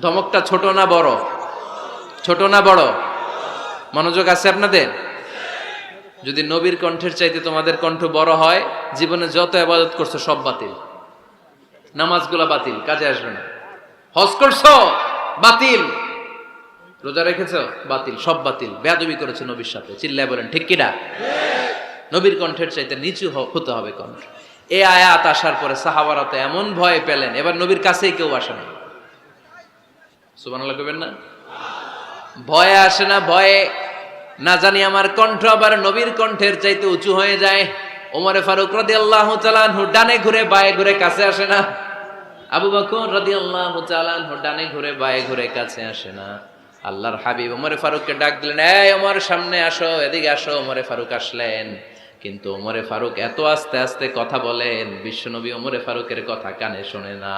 ধমকটা ছোট না বড়? ছোট না বড়? মনোযোগ আছে আপনাদের? যদি নবীর কণ্ঠের চাইতে তোমাদের কণ্ঠ বড় হয়, জীবনে যত ইবাদত করছো সব বাতিল। নামাজগুলা বাতিল, কাজে আসবে না। হজ করছো বাতিল, রোজা রেখেছো বাতিল, সব বাতিল। বেয়াদবি করেছো নবীর সাথে, চিল্লায় বলেন ঠিক কিনা? নবীর কণ্ঠের চাইতে নিচু হতে হবে কণ্ঠ। এই আয়াত আসার পরে সাহাবারা তো এমন ভয় পেলেন, এবার নবীর কাছেই কেউ আসে না। সুবহানাল্লাহ কইবেন না? ভয়ে আসে না, ভয়ে না জানি আমার কণ্ঠ আবার নবীর কণ্ঠের চাইতে উঁচু হয়ে যায়। ওমরে ফারুক রাদিয়াল্লাহু তাআলা আনহু ডানে ঘুরে বায়ে ঘুরে কাছে আসে না। আবু বকর রাদিয়াল্লাহু তাআলা আনহু ডানে ঘুরে বায়ে ঘুরে কাছে আসে না। আল্লাহর হাবিব ওমরে ফারুককে ডাক দিলেন, এই ওমর সামনে আসো, এদিকে আসো। ওমরে ফারুক আসলেন, কিন্তু ওমরে ফারুক এত আস্তে আস্তে কথা বলেন, বিশ্বনবী ওমরে ফারুকের কথা কানে শোনে না।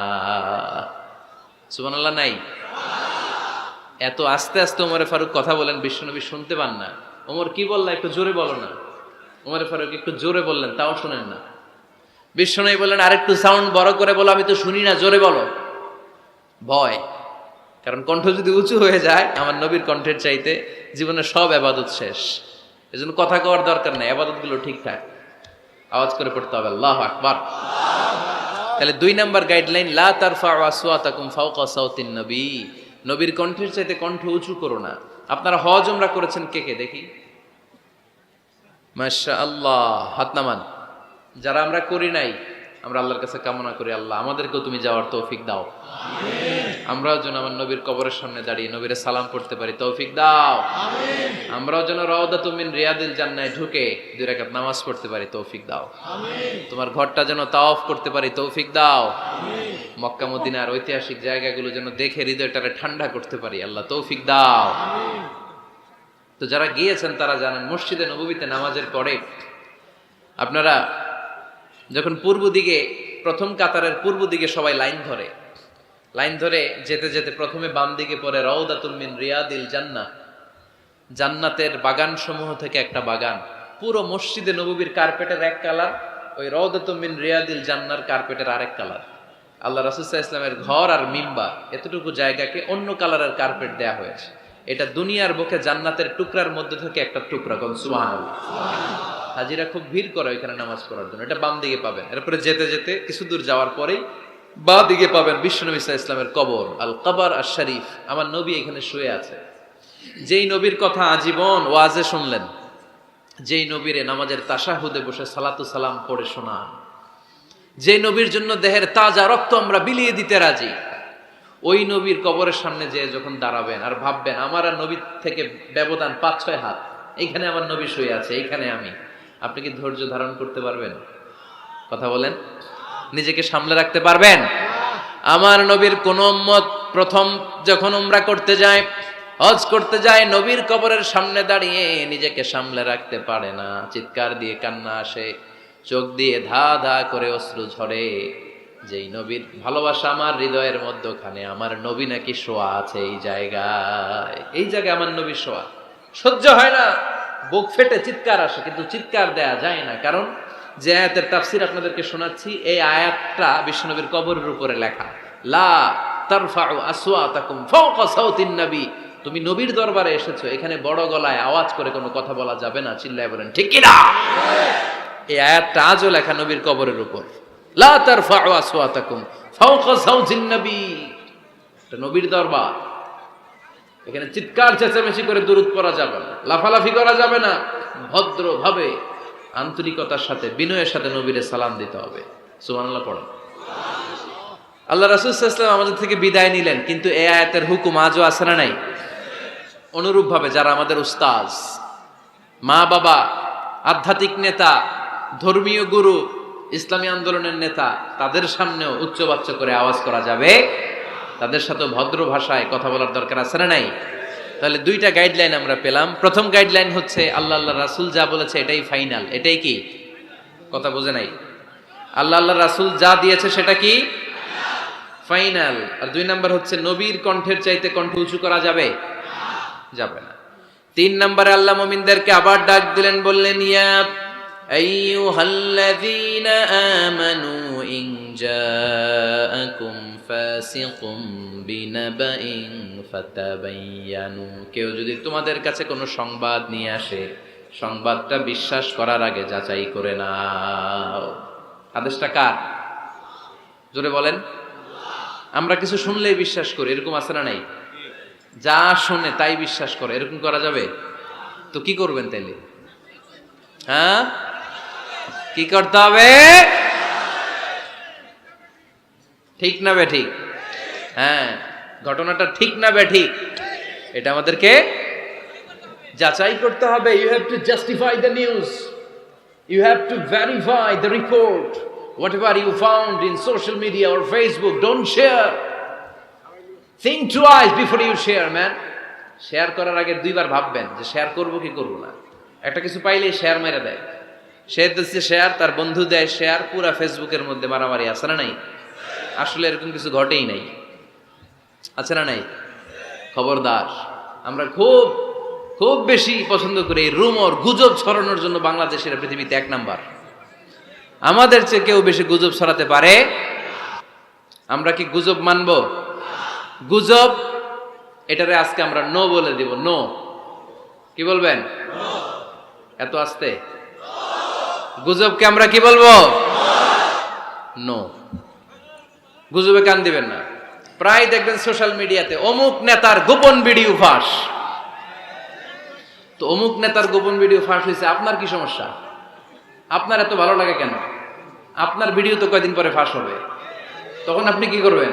সুবহানাল্লাহ নাই? এত আস্তে আস্তে ওমরে ফারুক কথা বলেন, বিশ্বনবী শুনতে পান না। ওমর কি বললা, একটু জোরে বলো না। ওমরে ফারুক একটু জোরে বললেন, তাও শুনেন না। বিশ্বনবী বললেন, আরেকটু সাউন্ড বড় করে বলো, আমি তো শুনি না, জোরে বলো। ভয়, কারণ কণ্ঠ যদি উঁচু হয়ে যায় আমার নবীর কণ্ঠের চাইতে, জীবনের সব ইবাদত শেষ। এজন্য কথা কওয়ার দরকার নেই, ইবাদতগুলো ঠিকঠাক আওয়াজ করে পড়তে হবে আল্লাহু আকবার। তাহলে 2 নাম্বার গাইডলাইন, লা তারফাউ আসওয়াতাকুম ফাওকা সাউতিন নবী, নবীর কণ্ঠের চাইতে কণ্ঠ উঁচু করো না। আপনারা হজ উমরা করেছেন কে কে দেখি? মাশাআল্লাহ, হাত নামান। যারা আমরা করি নাই, আমরা আল্লাহর কাছে কামনা করি, আল্লাহ আমাদেরকেও তুমি যাওয়ার তৌফিক দাও। আমিন। আমরাও যেন আমার নবীর কবরের সামনে দাঁড়িয়ে নবীরে সালাম পড়তে পারি, তৌফিক দাও। আমিন। আমরাও যেন রাউদাতুম মিন রিয়াদিল জান্নাহে ঢুকে 2 রাকাত নামাজ পড়তে পারি, তৌফিক দাও। আমিন। তোমার ঘরটা যেন তাওয়াফ করতে পারি, তৌফিক দাও। আমিন। মক্কা মদিনার ঐতিহাসিক জায়গাগুলো যেন দেখে হৃদয়টারে ঠান্ডা করতে পারি, আল্লাহ তৌফিক দাও। আমিন। তো যারা গিয়েছেন তারা জানেন, মসজিদে নববীতে নামাজের পরে আপনারা যখন পূর্ব দিকে, প্রথম কাতারের পূর্ব দিকে সবাই লাইন ধরে যেতে যেতে প্রথমে বাম দিকে পরে রাউদাতুম মিন রিয়াদিল জান্নাহ, জান্নাতের বাগান সমূহ থেকে একটা বাগান। পুরো মসজিদে নববীর কার্পেটের এক কালার, ওই রাউদাতুম মিন রিয়াদিল জান্নাহর কার্পেটের আরেক কালার। আল্লাহ রাসূল সাল্লাল্লাহু আলাইহি ওয়াসাল্লামের ঘর আর মিম্বার এতটুকু জায়গাকে অন্য কালারের কার্পেট দেয়া হয়েছে। এটা দুনিয়ার বুকে জান্নাতের টুকরার মধ্যে থেকে একটা টুকরা। কোন সুবহানাল্লাহ। হাজিরা খুব ভিড় করে ওইখানে নামাজ পড়ার জন্য। এটা বাম দিকে পাবেন। এরপরে যেতে যেতে কিছু দূর যাওয়ার পরেই বাঁ দিকে পাবেন বিশ্বনবী সাল্লাল্লাহু আলাইহি ওয়াসাল্লামের কবর, আল কবর আশ শরীফ। আমার নবী এখানে শুয়ে আছে। যেই নবীর কথা আজীবন ওয়াজে শুনলেন, যেই নবীরে নামাজের তাশাহুদে বসে সালাতু সালাম পড়ে শোনা, যে নবীর জন্য দেহের তাজা রক্ত আমরা বিলিয়ে দিতে রাজি, ওই নবীর কবরের সামনে যে যখন দাঁড়াবেন আর ভাববেন আমার আর নবীর থেকে ব্যবধান 5-6 হাত, এইখানে আমার নবী শুয়ে আছে, এইখানে আমি, আপনি কি ধৈর্য ধারণ করতে পারবেন? কথা বলেন, নিজেকে সামলে রাখতে পারবেন? আমার নবীর কোন উম্মত প্রথম যখন উমরা করতে যায়, হজ করতে যায়, নবীর কবরের সামনে দাঁড়িয়ে নিজেকে সামলে রাখতে পারে না, চিৎকার দিয়ে কান্না আসে, চোখ দিয়ে ধা ধা করে অশ্রু ঝরে। যেই নবীর ভালোবাসা আমার হৃদয়ের মধ্যখানে, আমার নবী নাকি শোয়া আছে এই জায়গায় আমার নবী শোয়া। সহ্য হয় না, বুক ফেটে চিৎকার আসে, কিন্তু চিৎকার দেয়া যায় না। কারণ যে আয়াতের তাফসীর আপনাদেরকে শোনাচ্ছি, এই আয়াতটা বিশ্বনবীর কবরের উপরে লেখা। লা তারফাউ আসওয়াতাকুম ফাওকা সাউতিন নবী, তুমি নবীর দরবারে এসেছো, এখানে বড় গলায় আওয়াজ করে কোনো কথা বলা যাবে না। চিল্লায় বলেন ঠিক কি না? এই আয়াতটা আজও লেখা নবীর কবরের উপর। লা তারফাউ আসওয়াতাকুম ফাওকা সাউতিন নবী, এটা নবীর দরবার, এখানে চিৎকার চেঁচামেচি করে দুরূদ পড়া যাবে না, লাফালাফি করা যাবে না। ভদ্রভাবে আন্তরিকতার সাথে বিনয়ের সাথে নবীরে সালাম দিতে হবে। সুবহানাল্লাহ পড়েন। আল্লাহ রাসূল সাল্লাল্লাহু আলাইহি ওয়াসাল্লাম আমাদের থেকে বিদায় নিলেন, কিন্তু এই আয়াতের হুকুম আজও আছে না নাই? অনুরূপভাবে যারা আমাদের উস্তাজ, মা বাবা, আধ্যাত্মিক নেতা, ধর্মীয় গুরু, ইসলামী আন্দোলনের নেতা, তাদের সামনেও উচ্চবাচ্য করে আওয়াজ করা যাবে, তাদের সাথে ভদ্র ভাষায় কথা বলার দরকার আছে না নাই? তাহলে দুইটা গাইডলাইন আমরা পেলাম। প্রথম গাইডলাইন হচ্ছে আল্লাহ রাসূল যা বলেছে এটাই ফাইনাল। এটাই কি? কথা বোঝে নাই? আল্লাহ রাসূল যা দিয়েছে সেটা কি ফাইনাল। আর দুই নাম্বার হচ্ছে নবীর কণ্ঠের চাইতে কণ্ঠ উঁচু করা যাবে? যাবে না। তিন নম্বরে আল্লাহ মুমিনদেরকে আবার ডাক দিলেন, বললেন ইয়া আইয়ুহাল্লাযীনা আমানু ইন জাআকুম ফাসিকুম বিনাবাইন ফাতাবায়ানু। কেউ যদি তোমাদের কাছে কোনো সংবাদ নিয়ে আসে, সংবাদটা বিশ্বাস করার আগে যাচাই করে নাও। আদেশটা কার? জোরে বলেন। আমরা কিছু শুনলেই বিশ্বাস করি, এরকম আছে না নাই? যা শোনে তাই বিশ্বাস করে, এরকম করা যাবে? তো কি করবেন তাইলে? হ্যাঁ, কি করতে হবে? ঠিক না বে ঠিক? হ্যাঁ, ঘটনাটা ঠিক না বে ঠিক, এটা আমাদেরকে যাচাই করতে হবে। You have to justify the news, you have to verify the report. Whatever you found in social media or Facebook, don't share. Think twice before you share, man. Share করার আগে দুইবার ভাববেন যে শেয়ার করব কি করব না। একটা কিছু পাইলেই শেয়ার মেরে দেয়। সে দিচ্ছে শেয়ার, তার বন্ধু দেয় শেয়ার, পুরা ফেসবুকের মধ্যে মারামারি আছে না নাই? আসলে এরকম কিছু ঘটেই নাই, আছে না নাই? খবরদার, আমরা খুব খুব বেশি পছন্দ করি এই রুমর, গুজব ছড়ানোর জন্য বাংলাদেশের পৃথিবীতে এক নাম্বার। আমাদের চেয়ে কেউ বেশি গুজব ছড়াতে পারে? আমরা কি গুজব মানবো? গুজব এটারে আজকে আমরা নো বলে দিব। নো। কি বলবেন? এত আস্তে? গুজবকে আমরা কি বলবো? নো। গুজবে কান দিবেন না। প্রায় দেখবেন সোশ্যাল মিডিয়াতে অমুক নেতার গোপন ভিডিও ফাঁস। তো অমুক নেতার গোপন ভিডিও ফাঁস হয়েছে, আপনার কি সমস্যা? আপনার এত ভালো লাগে কেন? আপনার ভিডিও তো কয়দিন পরে ফাঁস হবে, তখন আপনি কি করবেন?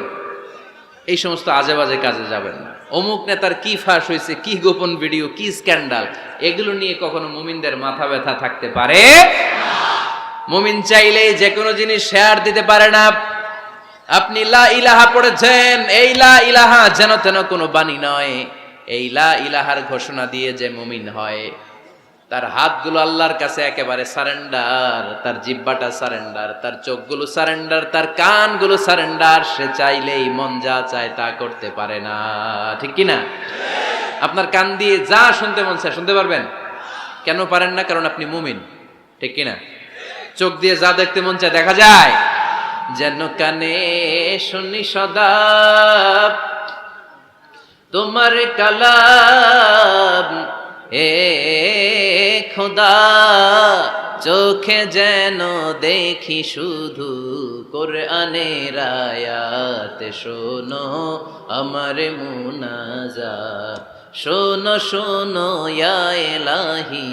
এই সমস্ত আজে বাজে কাজে যাবেন না। অমুক নেতার কি ফাঁস হয়েছে, কি গোপন ভিডিও, কি স্ক্যান্ডাল, এগুলো নিয়ে কখনো মুমিনদের মাথা ব্যথা থাকতে পারে? মুমিন চাইলেই যে কোনো জিনিস শেয়ার দিতে পারে না। আপনি লা ইলাহা পড়েছেন, এই লা ইলাহা যেন তেন কোনো বাণী নয়। এই লা ইলাহার ঘোষণা দিয়ে যে মুমিন হয়, তার হাতগুলো আল্লাহর কাছে একেবারে সারেন্ডার, তার জিহ্বাটা সারেন্ডার, তার চোখগুলো সারেন্ডার, তার কানগুলো সারেন্ডার। সে চাইলেই মন যা চায় তা করতে পারে না, ঠিক কি না? আপনার কান দিয়ে যা শুনতে মন চায় শুনতে পারবেন? কেন পারেন না? কারণ আপনি মুমিন, ঠিক কি না? চোখ দিয়ে যা দেখতে মন চায় দেখা যায়। যেন কানে শুনি সদা তোমার কালাম, এ খোদা চোখে যেন দেখি শুধু কোরআনের আয়াত। শোনো আমার মুনাজাত, শোনো শোনো ইয়া ইলাহি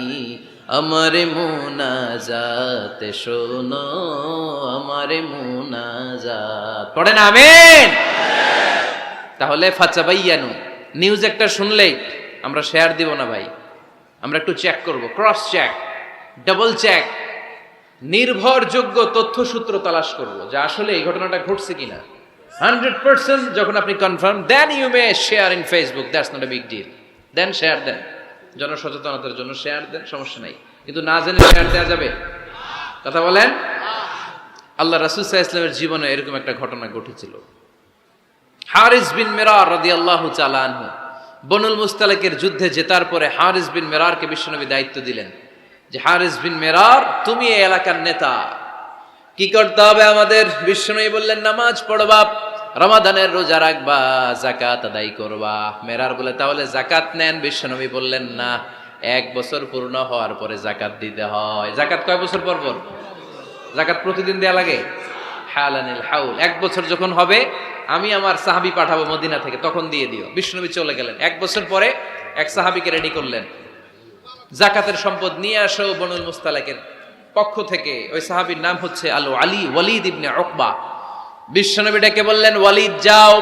আমার মুনাজাত, শোনো আমার মুনাজাত। পড়েন আমিন। তাহলে ফাতাবায়ানু, নিউজ একটা শুনলেই আমরা শেয়ার দিব না ভাই, আমরা একটু চেক করব, ক্রস চেক, ডাবল চেক, নির্ভরযোগ্য তথ্যসূত্র তালাশ করব যে আসলে এই ঘটনাটা ঘটছে কিনা। 100% যখন আপনি confirm, then you may share in Facebook, that's not a big deal. Then share দেন, জনসচেতনতার জন্য শেয়ার দেন, সমস্যা নাই। কিন্তু না জেনে শেয়ার দেওয়া যাবে? কথা বলেন। আল্লাহ রাসূল সাল্লাল্লাহু আলাইহি ওয়াসাল্লামের জীবনে এরকম একটা ঘটনা ঘটেছিল। হারিস বিন মিরার রাদিয়াল্লাহু তাআলা আনহু বনুল মুস্তালিকের যুদ্ধে জেতার পরে হারিস বিন মিরারকে বিশ্বনবী দায়িত্ব দিলেন যে হারিস বিন মিরার, তুমি এই এলাকার নেতা, কি করতে হবে আমাদের? বিশ্বনবী বললেন নামাজ পড়বা, রমাদানের রোজা রাখবা, যাকাত আদায় করবা। মিরার বলে তাহলে যাকাত নেন। বিশ্বনবী বললেন না, 1 বছর পূর্ণ হওয়ার পরে যাকাত দিতে হয়। যাকাত কয় বছর পর পর? যাকাত প্রতিদিন দেয়া লাগে। হালানিল হাউল, 1 বছর যখন হবে আমি আমার সাহাবী পাঠাবো মদিনা থেকে, তখন দিয়ে দিও। বিশ্বনবী চলে গেলেন। 1 বছর পরে এক সাহাবীকে রেডি করলেন জাকাতের সম্পদ নিয়ে আসো বনুল মুস্তালাকের পক্ষ থেকে। ওই সাহাবীর নাম হচ্ছে আল আলী ওয়ালিদ ইবনে উকবা। বিশ্বনবী ডেকে বললেন, ওয়ালিদ যাও,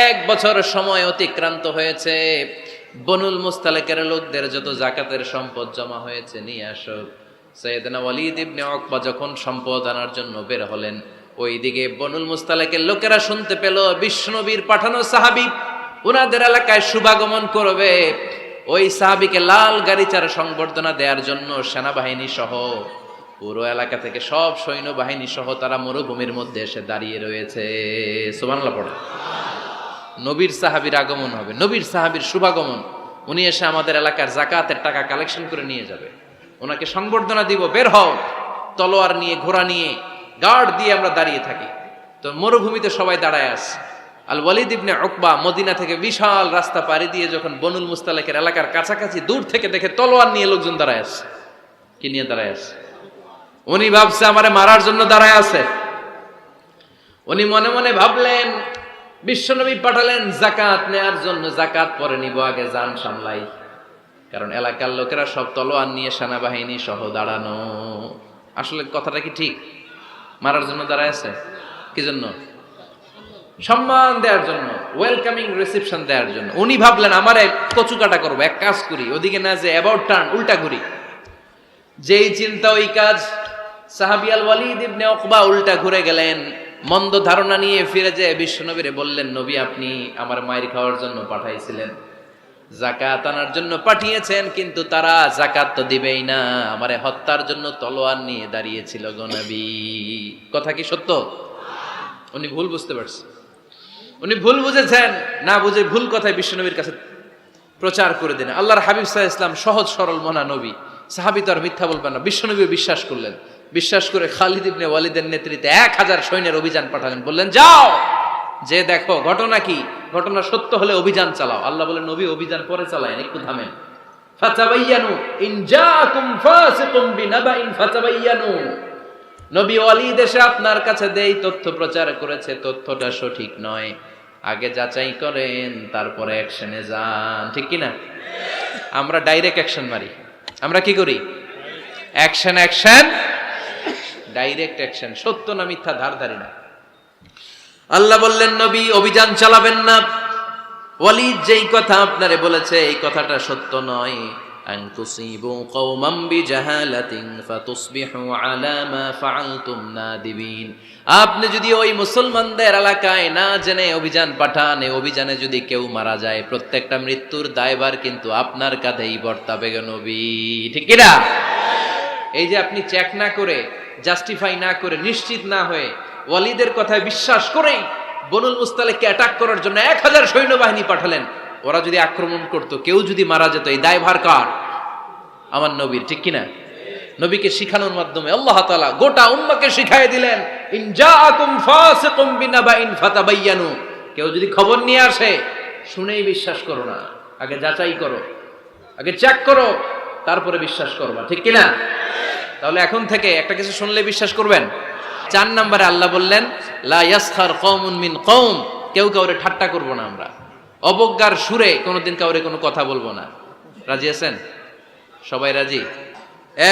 1 বছর সময় অতিক্রান্ত হয়েছে, বনুল মুস্তালাকের লোকদের যত জাকাতের সম্পদ জমা হয়েছে নিয়ে আসো। সাইয়েদনা ওয়ালিদ ইবনে উকবা যখন সম্পদ আনার জন্য বের হলেন, ওইদিকে বনুল মুস্তালাকের লোকেরা শুনতে পেল বিশ্বনবীর পাঠানো সাহাবী ওনাদের এলাকায় শুভাগমন করবে। ওই সাহাবীকে লাল গাড়িচার সংবর্ধনা দেওয়ার জন্য সেনাবাহিনী সহ পুরো এলাকা থেকে সব সৈন্যবাহিনী সহ তারা মরুভূমির মধ্যে এসে দাঁড়িয়ে রয়েছে। সুবহানাল্লাহ পড়ে। নবীর সাহাবীর আগমন হবে, নবীর সাহাবীর শুভাগমন। উনি এসে আমাদের এলাকার জাকাতের টাকা কালেকশন করে নিয়ে যাবে, ওনাকে সংবর্ধনা দিব, বের হও। তলোয়ার নিয়ে, ঘোড়া নিয়ে, গার্ড দিয়ে আমরা দাঁড়িয়ে থাকি। তো মরুভূমিতে সবাই দাঁড়ায় আছে। আল ওয়ালিদ ইবনে উকবা মদিনা থেকে বিশাল রাস্তা পাড়ি দিয়ে যখন বনুল মুস্তালাকের এলাকার কাছাকাছি দূর থেকে দেখে তলোয়ার নিয়ে লোকজন দাঁড়ায় আছে। কি নিয়ে দাঁড়ায় আছে? উনি ভাবছে আমারে মারার জন্য দাঁড়ায় আছে। উনি মনে মনে ভাবলেন বিশ্বনবী পাঠালেন জাকাত নেয়ার জন্য, জাকাত পরে নিব, আগে জান সামলাই। কারণ এলাকার লোকেরা সব তলোয়ার নিয়ে সেনাবাহিনী সহ দাঁড়ানো। আসলে কথাটা কি ঠিক? মারার জন্য দাঁড়ায় আছে কি জন্য? সম্মান দেওয়ার জন্য, ওয়েলকামিং রিসেপশন দেওয়ার জন্য। উনি ভাবলেন আমারে কচু কাটা করবো, এক কাজ করি, ওদিকে না যে অ্যাবাউট টার্ন, উল্টা ঘুরি। যেই চিন্তা ওই কাজ। সাহাবী আল ওয়ালিদ ইবনে উকবা উল্টা ঘুরে গেলেন, মন্দ ধারণা নিয়ে ফিরে যেয়ে বিশ্বনবীরে বললেন, নবী আপনি আমার মায়ের খাওয়ার জন্য পাঠাইছিলেন, জাকাত আনার জন্য পাঠিয়েছেন, কিন্তু তারা জাকাত তো দিবেই না, আমারে হত্যার জন্য তলোয়ার নিয়ে দাঁড়িয়েছিল গো নবী। কথা কি সত্য? উনি ভুল বুঝতে পারছেন, উনি ভুল বুঝেছেন। না বুঝে ভুল কথায় বিশ্বনবীর কাছে প্রচার করে দিলেন। আল্লাহর হাবিব সাল্লাল্লাহু আলাইহি ওয়াসাল্লাম সহজ সরল মনা নবী, সাহাবী তো আর মিথ্যা বলবেন না। বিশ্বনবী বিশ্বাস করলেন। বিশ্বাস করে খালিদ ইবনে ওয়ালিদের নেতৃত্বে 1000 সৈন্যের অভিযান পাঠালেন। বললেন যাও, যে দেখো ঘটনা কি, ঘটনা সত্য হলে অভিযান চালাও। আল্লাহ বলেন নবী অভিযান পরে চালায়েন, একটু থামেন। ফাতাবায়ানু ইন জাআকুম ফাসিকুম বিনাবাইন ফাতাবায়ানু। নবী ওয়ালিদ এসে আপনার কাছে দেই তথ্য প্রচার করেছে, তথ্যটা সঠিক নয়, আগে যাচাই করেন, তারপরে অ্যাকশনে যান। ঠিক কি না? আমরা ডাইরেক্ট অ্যাকশন মারি। আমরা কি করি? Action action, direct action. সত্য না মিথ্যা ধার ধারি না। আল্লাহ বললেন নবী অভিযান চালাবেন না। ওয়ালিদ যেই কথা আপনারে বলেছে এই কথাটা সত্য নয়। আন তুসিবু কওমান বিজাহালাতিন ফাতুসবিহু আলা মা ফাআলতুম নাদিবিন। আপনি যদি ওই মুসলমানদের এলাকায় না জেনে অভিযান পাঠান, এই অভিযানে যদি কেউ মারা যায়, প্রত্যেকটা মৃত্যুর দায়ভার কিন্তু আপনার কাঁধেই বর্তাবে গো নবী। ঠিক কি না? এই যে আপনি চেক না করে, জাস্টিফাই না করে, নিশ্চিত না হয়ে, ওয়ালিদের কথায় বিশ্বাস করেই বনুল মুস্তালিককে অ্যাটাক করার জন্য 1000 সৈন্যবাহিনী পাঠালেন। ওরা যদি আক্রমণ করত, কেউ যদি মারা যেত, এই দায়ভার কার? আমার নবীর। ঠিক কিনা? নবীকে শিখানোর মাধ্যমে আল্লাহ তাআলা গোটা উম্মাহকে শিখাই দিলেন, ইন জাআকুম ফাসিকুম বিনাবাইন ফাতাবায়ানু। কেউ যদি খবর নিয়ে আসে, শুনেই বিশ্বাস করো না, আগে যাচাই করো, আগে চেক করো, তারপরে বিশ্বাস করবা। ঠিক কিনা? তাহলে এখন থেকে একটা কিছু শুনলে বিশ্বাস করবেন। 4 নম্বরে আল্লাহ বললেন লা ইয়াসখার কওমুন মিন কওম। কেউ কাউরে ঠাট্টা করব না আমরা, অবজ্ঞার সুরে কোনোদিন কাউরে কোনো কথা বলবো না। রাজি আছেন? সবাই রাজি?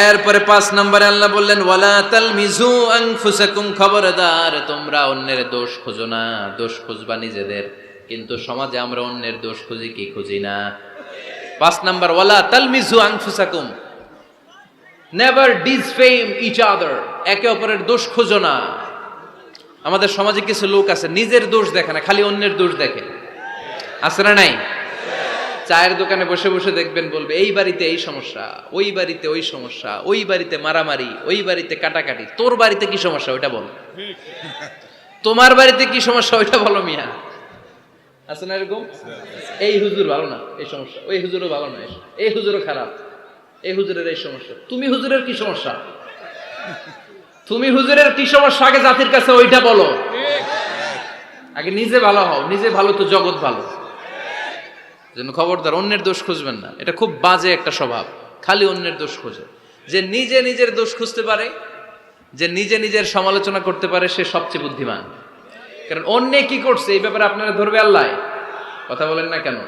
এরপরে 5 নম্বরে আল্লাহ বললেন ওয়ালা তালমিজু আনফুসাকুম। খবরদার তোমরা অন্যের দোষ খোঁজো না, দোষ খুঁজবা নিজেদের। কিন্তু সমাজে আমরা অন্যের দোষ খুঁজি কি খুঁজি না? 5 নম্বর ওয়ালা তালমিজু আনফুসাকুম, নেভার ডিসফেম ইচ আদার। একে অপরের দোষ খোঁজো না। আমাদের সমাজে কিছু লোক আছে নিজের দোষ দেখে না, খালি অন্যের দোষ দেখে। আছে না নাই? চায়ের দোকানে বসে বসে দেখবেন বলবে এই বাড়িতে এই সমস্যা, ওই বাড়িতে ওই সমস্যা, ওই বাড়িতে মারামারি, ওই বাড়িতে কাটাকাটি। তোর বাড়িতে কি সমস্যা ওইটা বল, তোমার বাড়িতে কি সমস্যা ওইটা বলো মিয়া। আছে না এরকম? এই হুজুর ভালো না, এই সমস্যা, ওই হুজুরও ভালো না, এই হুজুরও খারাপ, এই হুজুরের এই সমস্যা। তুমি হুজুরের কি সমস্যা? তুমি হুজুরের কি সমস্যা আগে জাতির কাছে ওইটা বলো। আগে নিজে ভালো হও, নিজে ভালো তো জগৎ ভালো। যেন খবরদার অন্যের দোষ খুঁজবেন না। এটা খুব বাজে একটা স্বভাব, খালি অন্যের দোষ খোঁজে। যে নিজে নিজের দোষ খুঁজতে পারে, যে নিজে নিজের সমালোচনা করতে পারে, সে সবচেয়ে বুদ্ধিমান। কারণ অন্যে কি করছে এই ব্যাপারে আপনারা ধরবে আল্লাহ। কথা বলেন না কেন?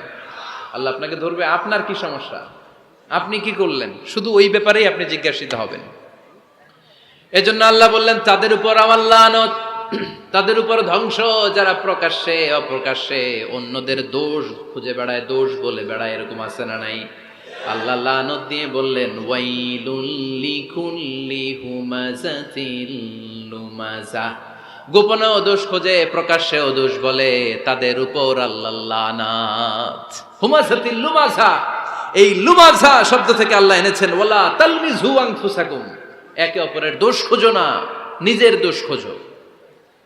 আল্লাহ আপনাকে ধরবে আপনার কি সমস্যা, আপনি কি করলেন, শুধু ওই ব্যাপারেই আপনি জিজ্ঞাসিত হবেন। এজন্য আল্লাহ বললেন তাদের উপর আমার লানত, তাদের উপর ধ্বংস যারা প্রকাশ্যে অপ্রকাশ্যে অন্যদের দোষ খুঁজে বেড়ায়, দোষ বলে বেড়ায়, এরকম আছে না নাই? আল্লাহ লানত দিয়ে বললেন ওয়াইলুল লিকুল্লি হুমাযাতিল লুমাযা, গোপনেও দোষ খোঁজে প্রকাশ্যেও দোষ বলে, তাদের উপর আল্লাহ লানাত। হুমাযাতিল লুমাযা, এই লুমাযা শব্দ থেকে আল্লাহ এনেছেন ওয়ালা তালমিযু আনফুসাকুম, একে অপরের দোষ খোঁজো না, নিজের দোষ খোঁজো,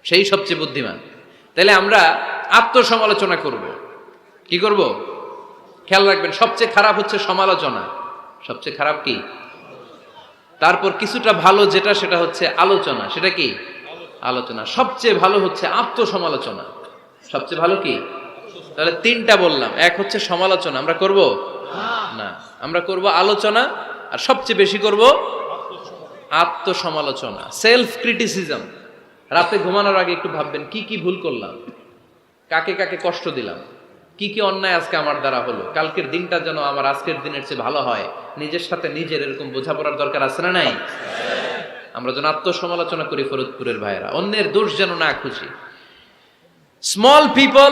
সেই সবচেয়ে বুদ্ধিমান। তাহলে আমরা আত্মসমালোচনা করব। কি করব? খেয়াল রাখবেন, সবচেয়ে খারাপ হচ্ছে সমালোচনা। সবচেয়ে খারাপ কি? তারপর কিছুটা ভালো যেটা, সেটা হচ্ছে আলোচনা। সেটা কি? আলোচনা। সবচেয়ে ভালো হচ্ছে আত্মসমালোচনা। সবচেয়ে ভালো কি? তাহলে তিনটা বললাম। এক হচ্ছে সমালোচনা, আমরা করব না, আমরা করব আলোচনা, আর সবচেয়ে বেশি করব আত্মসমালোচনা, সেলফ ক্রিটিসিজম। রাতে ঘুমানোর আগে একটু ভাববেন কি কি ভুল করলাম, কাকে কাকে কষ্ট দিলাম, কি কি অন্যায় আজকে আমার দ্বারা হলো, কালকের দিনটা যেন আমার আজকের দিনের চেয়ে ভালো হয়। নিজের সাথে নিজের এরকম বোঝাপড়ার দরকার আছে না নাই? আমরা যেন আত্মসমালোচনা করি ফরিদপুরের ভাইয়েরা, অন্যের দোষ যেন না খুঁজি। Small people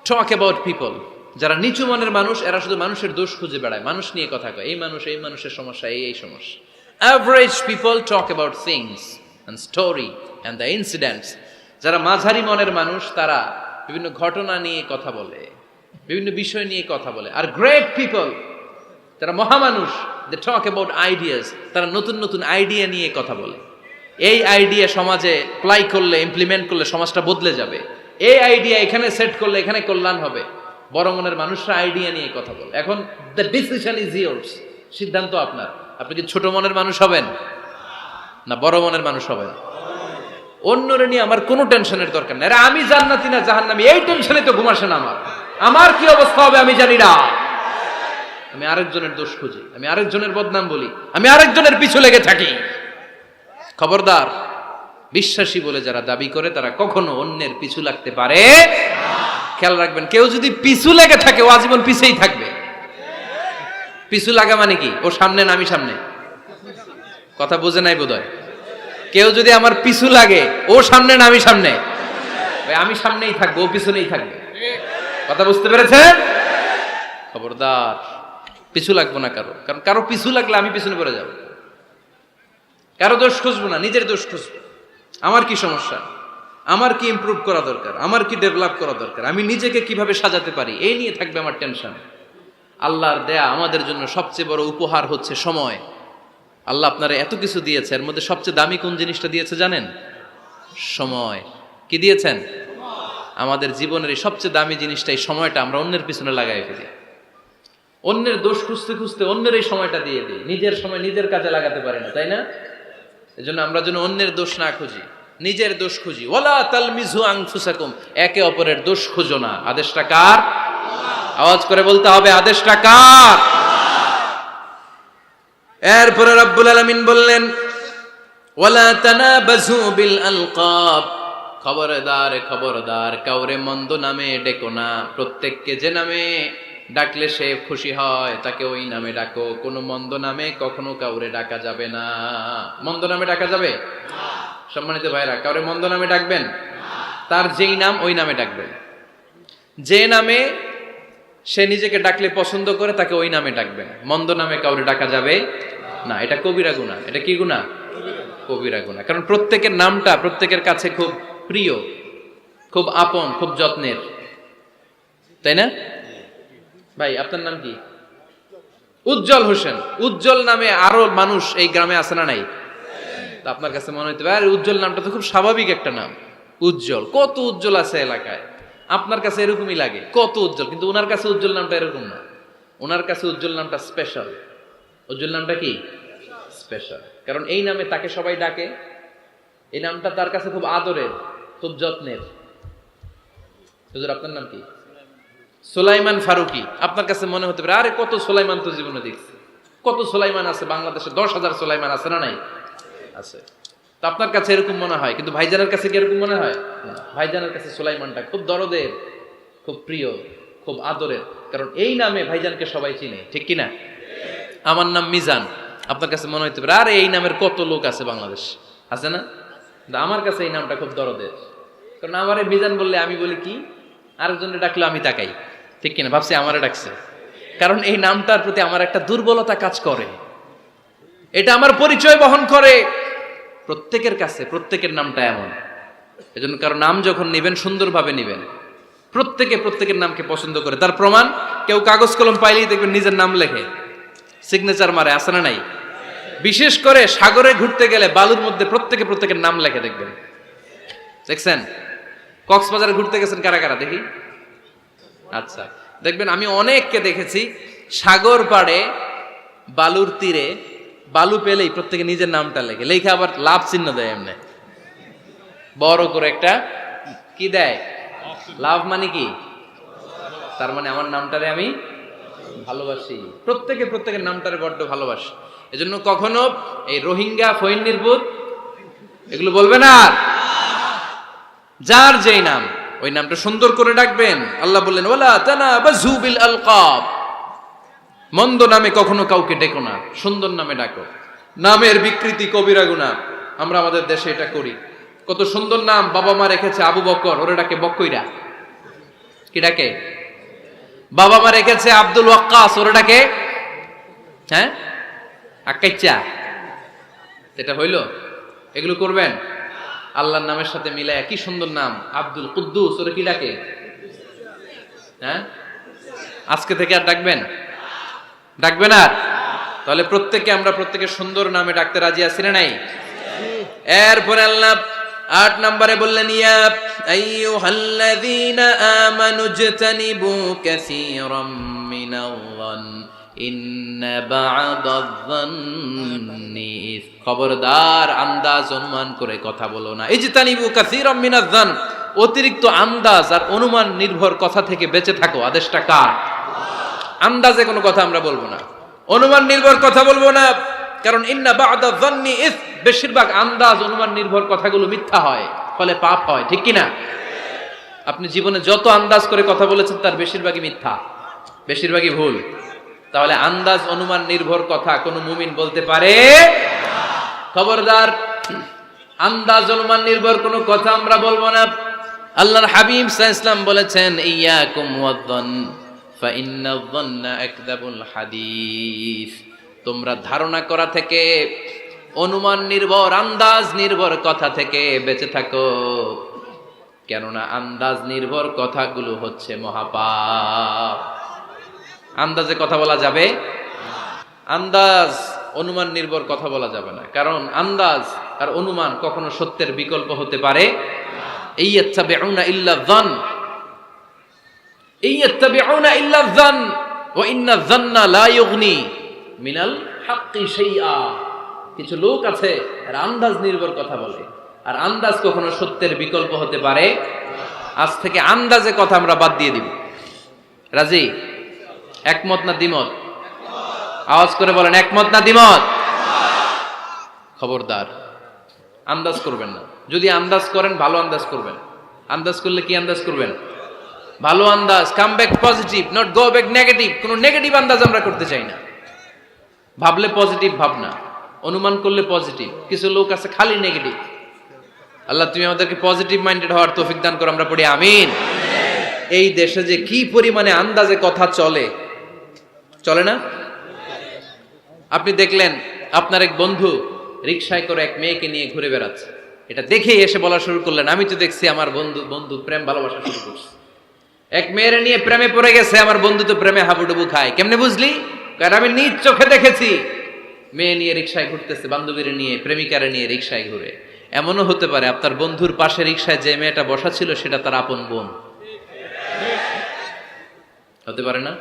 talk about people, যারা নিচু মনের মানুষ এরা শুধু মানুষের দোষ খুঁজে বেড়ায়, মানুষ নিয়ে কথা কয়, এই মানুষ, এই মানুষের সমস্যা, এই সমস্যা। Average people talk about things and story and the incidents. যারা মাঝারি মনের মানুষ তারা বিভিন্ন ঘটনা নিয়ে কথা বলে, বিভিন্ন বিষয় নিয়ে কথা বলে। আর গ্রেট পিপল, যারা মহামানুষ, দে টক অ্যাবাউট আইডিয়াস, তারা নতুন নতুন আইডিয়া নিয়ে কথা বলে। এই আইডিয়া সমাজে অ্যাপ্লাই করলে, ইমপ্লিমেন্ট করলে সমাজটা বদলে যাবে। এই আইডিয়া এখানে সেট করলে এখানে কল্যাণ হবে। বড় মনের মানুষরা আইডিয়া নিয়ে কথা বলে। এখন দ্য ডিসিশন ইজ ইয়ার্স, সিদ্ধান্ত আপনার। আপনি কি ছোট মনের মানুষ হবেন না বড় মনের মানুষ হবেন? অন্যরে নিয়ে আমার কোনো টেনশনের দরকার নেই। আরে আমি জান্নাতি না জাহান্নামী, এই টেনশনে তো ঘুম আসে না আমার। আমার কি অবস্থা হবে আমি জানি না। আমি আরেকজনের দোষ খুঁজি, আমি আরেকজনের বদনাম বলি, আমি আরেকজনের পিছু লেগে থাকি। খবরদার, বিশ্বাসী বলে যারা দাবি করে তারা কখনো অন্যের পিছু লাগতে পারে। খেয়াল রাখবেন, কেউ যদি পিছু লেগে থাকে ও আজীবন পিছেই থাকবে। পিছু লাগা মানে কি? ও সামনে না আমি সামনে? কথা বুঝে নাই বোধহয়। কেউ যদি আমার পিছু লাগে, ও সামনে না আমি সামনে? আমি সামনেই থাকবো, ও পিছনেই থাকবে। কথা বুঝতে পেরেছেন? খবরদার, পিছু লাগবো না কারো, কারণ কারো পিছু লাগলে আমি পিছনে পড়ে যাব। কারো দোষ খুঁজবো না, নিজের দোষ খুঁজবো। আমার কি সমস্যা, আমার কি ইমপ্রুভ করা দরকার, আমার কি ডেভেলপ করা দরকার, আমি নিজেকে কিভাবে সাজাতে পারি, এই নিয়ে থাকবে আমার টেনশন। আল্লাহর দেয়া আমাদের জন্য সবচেয়ে বড় উপহার হচ্ছে সময়। আল্লাহ আপনারা এত কিছু দিয়েছে, এর মধ্যে সবচেয়ে দামি কোন জিনিসটা দিয়েছে জানেন? সময়। কি দিয়েছেন? আমাদের জীবনের এই সবচেয়ে দামি জিনিসটা, এই সময়টা আমরা অন্যের পিছনে লাগাই ফেলি। অন্যের দোষ খুঁজতে খুঁজতে অন্যের এই সময়টা দিয়ে দিই, নিজের সময় নিজের কাজে লাগাতে পারি না, তাই না? এজন্য আমরা যেন অন্যের দোষ না খুঁজি, নিজের দোষ খুঁজি। ওয়ালা তালমিযু আনফুসাকুম, একে অপরের দোষ খুঁজো না। আদেশটা কার? আওয়াজ করে বলতে হবে, আদেশটা কার? এরপরে রব্বুল আলামিন বললেন ওয়ালা তানাবাযু বিল আলকাব, খবরদার খবরদার, কাউরে মন্দ নামে ডেকো না। প্রত্যেককে যে নামে ডাকলে সে খুশি হয় তাকে ওই নামে ডাকো। কোনো মন্দ নামে কখনো কাউরে ডাকা যাবে না। মন্দ নামে ডাকা যাবে না। সম্মানিত ভাইরা, কাউরে মন্দ নামে ডাকবেন? তার যেই নাম ওই নামে ডাকবেন। যে নামে সে নিজেকে ডাকলে পছন্দ করে তাকে ওই নামে ডাকবেন। মন্দ নামে কাউরে ডাকা যাবে না। এটা কবিরা গুনাহ। এটা কি গুনাহ? কবিরা গুনাহ। কারণ প্রত্যেকের নামটা প্রত্যেকের কাছে খুব প্রিয়, খুব আপন, খুব যত্নের, তাই না? ভাই আপনার নাম কি? উজ্জ্বল হোসেন। উজ্জ্বল নামে আরো মানুষ এই গ্রামে আছে না নাই? তা আপনার কাছে মনে হইতে পারে উজ্জ্বল নামটা তো খুব স্বাভাবিক একটা নাম। উজ্জ্বল, কত উজ্জ্বল আছে এলাকায়। আপনার কাছে এরকমই লাগে, কত উজ্জ্বল, কিন্তু ওনার কাছে উজ্জ্বল নামটা এরকম না। ওনার কাছে উজ্জ্বল নামটা স্পেশাল। উজ্জ্বল নামটা কি? স্পেশাল। কারণ এই নামে তাকে সবাই ডাকে, এই নামটা তার কাছে খুব আদরের, খুব যত্নের। হুজুর আপনার নাম কি? সুলাইমান ফারুকি। আপনার কাছে মনে হতে পারে আরে কত সুলাইমান তো জীবনে দেখছি, কত সুলাইমান আছে বাংলাদেশে, 10,000 সুলাইমান আছে না নাই? আছে। তো আপনার কাছে এরকম মনে হয়, কিন্তু ভাইজানের কাছে কি এরকম মনে হয়? ভাইজানের কাছে সুলাইমানটা খুব দরদের, খুব প্রিয়, খুব আদরের। কারণ এই নামে ভাইজানকে সবাই চিনে, ঠিক কিনা? আমার নাম মিজান, আপনার কাছে মনে হইতে পারে আরে এই নামের কত লোক আছে বাংলাদেশ, আছে না? আমার কাছে এই নামটা খুব দরদের, কারণ আমারে মিজান বললে আমি বলি কি, আরেকজনে ডাকলে আমি তাকাই, ঠিক কিনা? ভাবছি আমারে ডাকছে, কারণ এই নামটার প্রতি আমার একটা দুর্বলতা কাজ করে, এটা আমার পরিচয় বহন করে প্রত্যেকের কাছে। প্রত্যেকের নামটা এমন, এজন্য কারো নাম যখন নিবেন সুন্দরভাবে নিবেন। প্রত্যেকের নামকে পছন্দ করে, তার প্রমাণ কেউ কাগজ কলম পাইলেই দেখবেন নিজের নাম লেখে, সিগনেচার মারে, আছে না নাই? বিশেষ করে সাগরে ঘুরতে গেলে বালুর মধ্যে প্রত্যেকের নাম লেখে, দেখবেন, দেখছেন? কক্সবাজারে ঘুরতে গেছেন কারা কারা দেখি? আচ্ছা, দেখবেন আমি অনেককে দেখেছি সাগর পাড়ে বালুর তীরে বালু পেলেই প্রত্যেকে নিজের নামটা লেখে, লেখে আবার লাভ চিহ্ন দেয়, এমনি বড় করে একটা কি দেয়, লাভ মানে কি, তার মানে আমার নামটারে আমি ভালোবাসি। প্রত্যেকের নামটারে বড্ড ভালোবাসি। এজন্য কখনো এই রোহিঙ্গা ফইন্নিরপুত এগুলো বলবে না, যার যেই নাম ওই নামটা সুন্দর করে ডাকবেন। আল্লাহ বললেন ওয়ালা তানাবাযু বিল আলকাব, মন্দ নামে কখনো কাউকে ডেকো না, সুন্দর নামে ডাকো। নামের বিকৃতি কবিরা গুনাহ, আমরা আমাদের দেশে এটা করি। কত সুন্দর নাম বাবা মা রেখেছে, আবু বকর, ওরে ডাকে বক্কইরা, কি ডাকে? বাবা মা রেখেছে আব্দুল ওয়াক্কাস, ওরে ডাকে হ্যাঁ আক্কাইচা। এটা হইল? এগুলো করবেন আল্লাহর নামের সাথে মিলায়। কি সুন্দর নাম, আব্দুল কুদ্দুস, ওরে কি ডাকে? হ্যাঁ, আজকে থেকে আর ডাকবেন? ডাকবেন আর? তাহলে আমরা প্রত্যেকের সুন্দর নামে ডাকতে রাজি আছি না নাই? এরপরে আল্লাহ 8 নম্বরে বললেন ইয়া আইয়ুহাল্লাযীনা আমানু জতানিবু কাসীরাম মিনাল-যান ইন্না বা'দায-যান্নি, খবরদার আন্দাজ অনুমান করে কথা বলো না। ইজতানিবু কাসীরাম মিনাজ-যান, অতিরিক্ত আন্দাজ আর অনুমান নির্ভর কথা থেকে বেঁচে থাকো। আদেশটা কার? আন্দাজে কোনো কথা আমরা বলবো না, অনুমান নির্ভর কথা বলবো না, কারণ ইন্না বা'দায-যান্নি ইস, বেশিরভাগ আন্দাজ অনুমান নির্ভর কথাগুলো মিথ্যা হয়, ফলে পাপ হয়, ঠিক কিনা? আপনি জীবনে যত আন্দাজ করে কথা বলেছেন তার বেশিরভাগই মিথ্যা, বেশিরভাগই ভুল। তাহলে আন্দাজ অনুমান নির্ভর কথা কোনো মুমিন বলতে পারে? খবরদার, আন্দাজ অনুমান নির্ভর কোনো কথা আমরা বলবো না। আল্লাহর হাবিব সাল্লাল্লাহু আলাইহি ওয়াসাল্লাম বলেছেন ইয়াকুম ওয়ায-যান ফা ইন্নায-যান্না আকযাবুল হাদিস, তোমরা ধারণা করা থেকে, অনুমান নির্ভর, আন্দাজ নির্ভর কথা থেকে বেঁচে থাকো, কেননা আন্দাজ নির্ভর কথাগুলো হচ্ছে মহাপাপ। আন্দাজে কথা বলা যাবে? আন্দাজ অনুমান নির্ভর কথা বলা যাবে না, কারণ আন্দাজ আর অনুমান কখনো সত্যের বিকল্প হতে পারে। ইয়াত্তাবিউনা ইল্লা যান, ইয়াত্তাবিউনা ইল্লা যান ওয়া ইন্না যান্না লা ইউগনি মিনাল হাক্কি শাইআ। কিছু লোক আছে এরা আন্দাজ নির্ভর কথা বলে, আর আন্দাজ কখনো সত্যের বিকল্প হতে পারে। আজ থেকে আন্দাজে কথা আমরা বাদ দিয়ে দিব। রাজি? একমত না দ্বিমত? আওয়াজ করে বলেন, একমত না দ্বিমত? খবরদার আন্দাজ করবেন না। যদি আন্দাজ করেন ভালো আন্দাজ করবেন। আন্দাজ করলে কি আন্দাজ করবেন? ভালো আন্দাজ। Come back positive, not go back negative. কোনো নেগেটিভ আন্দাজ আমরা করতে চাই না। ভাবলে পজিটিভ ভাবনা, অনুমান করলে পজিটিভ। কিছু লোক আছে খালি নেগেটিভ। আল্লাহ তুমি আমাদেরকে পজিটিভ মাইন্ডেড হওয়ার তৌফিক দান করো, আমরা পড়ি আমিন। এই দেশে যে কি পরিমাণে আন্দাজে কথা চলে, চলে না? আপনি দেখলেন আপনার এক বন্ধু রিকশায় করে এক মেয়েকে নিয়ে ঘুরে বেড়াচ্ছে, এটা দেখেই এসে বলা শুরু করলেন আমি তো দেখছি আমার বন্ধু প্রেম ভালোবাসা শুরু করছে, এক মেয়ের নিয়ে প্রেমে পড়ে গেছে, আমার বন্ধু তো প্রেমে হাবুডুবু খায়। কেমনে বুঝলি? কারণ আমি নিজ চোখে দেখেছি। মেয়ে নিয়ে রিকশায় ঘুরতেছে, বান্ধবীর নিয়ে, প্রেমিকারে নিয়ে রিকশায় ঘুরে। এমনও হতে পারে আপনার বন্ধুর পাশে রিকশায় যে মেয়েটা বসা ছিল সেটা তার আপন বোন, হতে পারে না?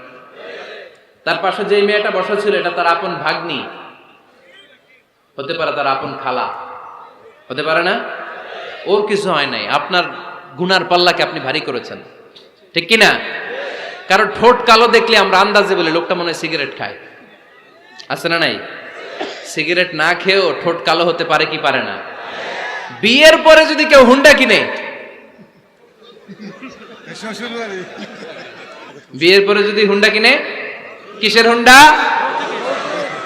তার পাশে যে মেয়েটা বসা ছিল এটা তার আপন ভাগ্নি, হতে পারে তার আপন খালা, হতে পারে না? ওর কিছু হয় নাই, আপনার গুনার পাল্লাকে আপনি ভারী করেছেন, ঠিক কিনা? কারণ ঠোঁট কালো দেখলে আমরা আন্দাজে বলি লোকটা মনে হয় সিগারেট খায়, আছে না নাই? সিগারেট না খেয়েও ঠোঁট কালো হতে পারে কি পারে না? বিয়ের পরে যদি কেউ হুন্ডা কিনে, বিয়ের পরে যদি হুন্ডা কিনে, কিসের হুন্ডা?